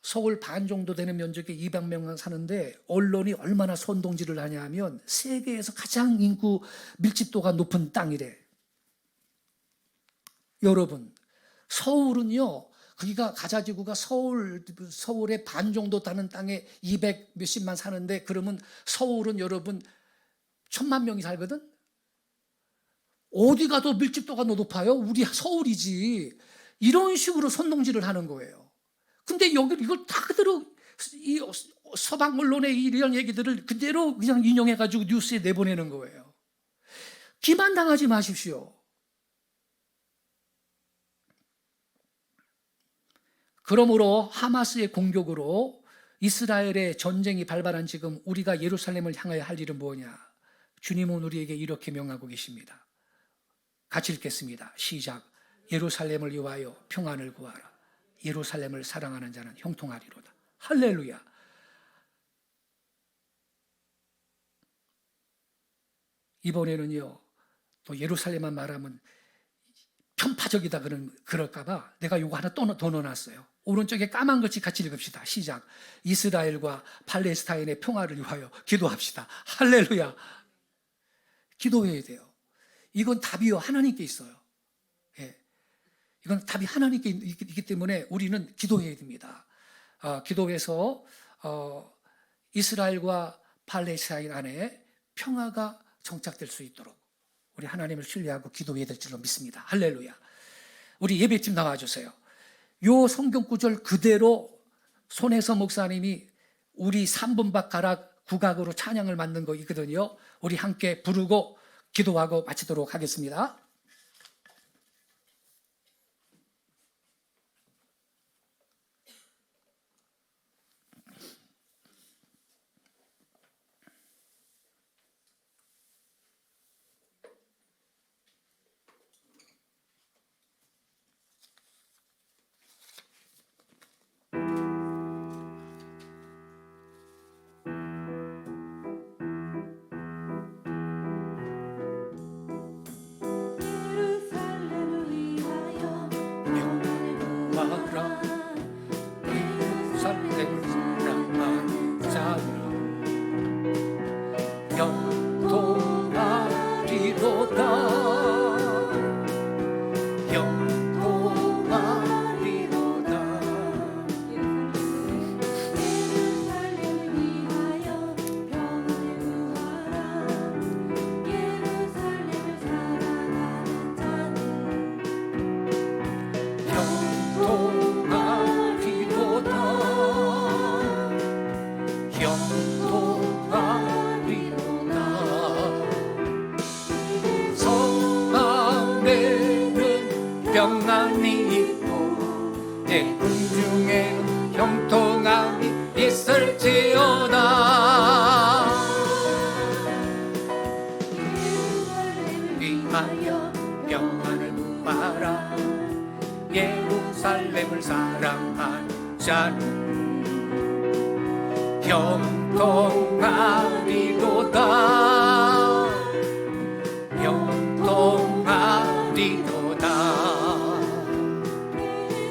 서울 반 정도 되는 면적에 200명 사는데 언론이 얼마나 선동질을 하냐면 세계에서 가장 인구 밀집도가 높은 땅이래. 여러분, 서울은요, 거기가 가자지구가 서울의 반 정도 되는 땅에 200 몇십만 사는데, 그러면 서울은 여러분 1000만 명이 살거든? 어디가 더 밀집도가 높아요? 우리 서울이지. 이런 식으로 선동질을 하는 거예요. 근데 여기 이걸 다 그대로 이 서방 언론의 이런 얘기들을 그대로 그냥 인용해가지고 뉴스에 내보내는 거예요. 기만당하지 마십시오. 그러므로 하마스의 공격으로 이스라엘의 전쟁이 발발한 지금 우리가 예루살렘을 향하여 할 일은 뭐냐? 주님은 우리에게 이렇게 명하고 계십니다. 같이 읽겠습니다. 시작. 예루살렘을 위하여 평안을 구하라. 예루살렘을 사랑하는 자는 형통하리로다. 할렐루야. 이번에는요, 또 예루살렘만 말하면 편파적이다 그럴까봐 내가 요거 하나 더 넣어놨어요. 오른쪽에 까만 글씨 같이 읽읍시다. 시작. 이스라엘과 팔레스타인의 평화를 위하여 기도합시다. 할렐루야. 기도해야 돼요. 이건 답이요, 하나님께 있어요. 예. 이건 답이 하나님께 있기 때문에 우리는 기도해야 됩니다. 기도해서 이스라엘과 팔레스타인 안에 평화가 정착될 수 있도록 우리 하나님을 신뢰하고 기도해야 될 줄로 믿습니다. 할렐루야. 우리 예배팀 나와주세요. 요 성경 구절 그대로 손혜서 목사님이 우리 3분박 가락 국악으로 찬양을 만든 거 있거든요. 우리 함께 부르고 기도하고 마치도록 하겠습니다. 평안이 있고 내 궁중에는 형통함이 있을지어다. 위하여 평안을 구하라. 예루살렘을 사랑한 자는 형통하리로다. 형통하리로다.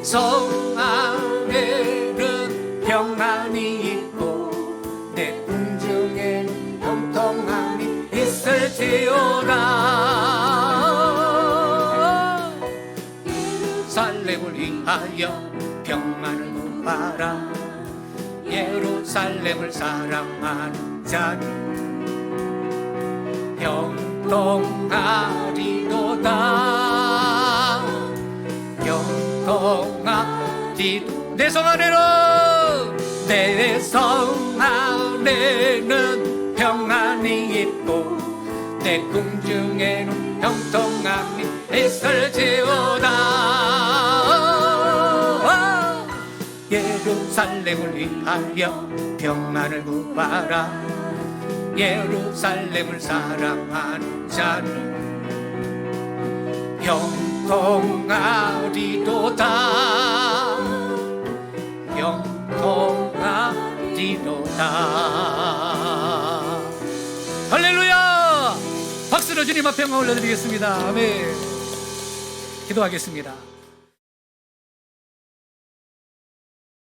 성 안에는 평안이 있고 내 궁중에는 형통함이 있을지어다. 예루살렘을 위하여 평안을 구하라. 예루살렘을 사랑하는 자는 형통하리로다. 형통하리로다. 내 성 안에는 내 성 안에는 평안이 있고 내 궁중에는 형통함이 있을지어다. 예루살렘을 위하여 평안을 구하라. 예루살렘을 사랑하는 자는 형통하리로다. 형통하리로다. 할렐루야. 박수로 주님 앞에 영광 올려드리겠습니다. 아멘. 기도하겠습니다.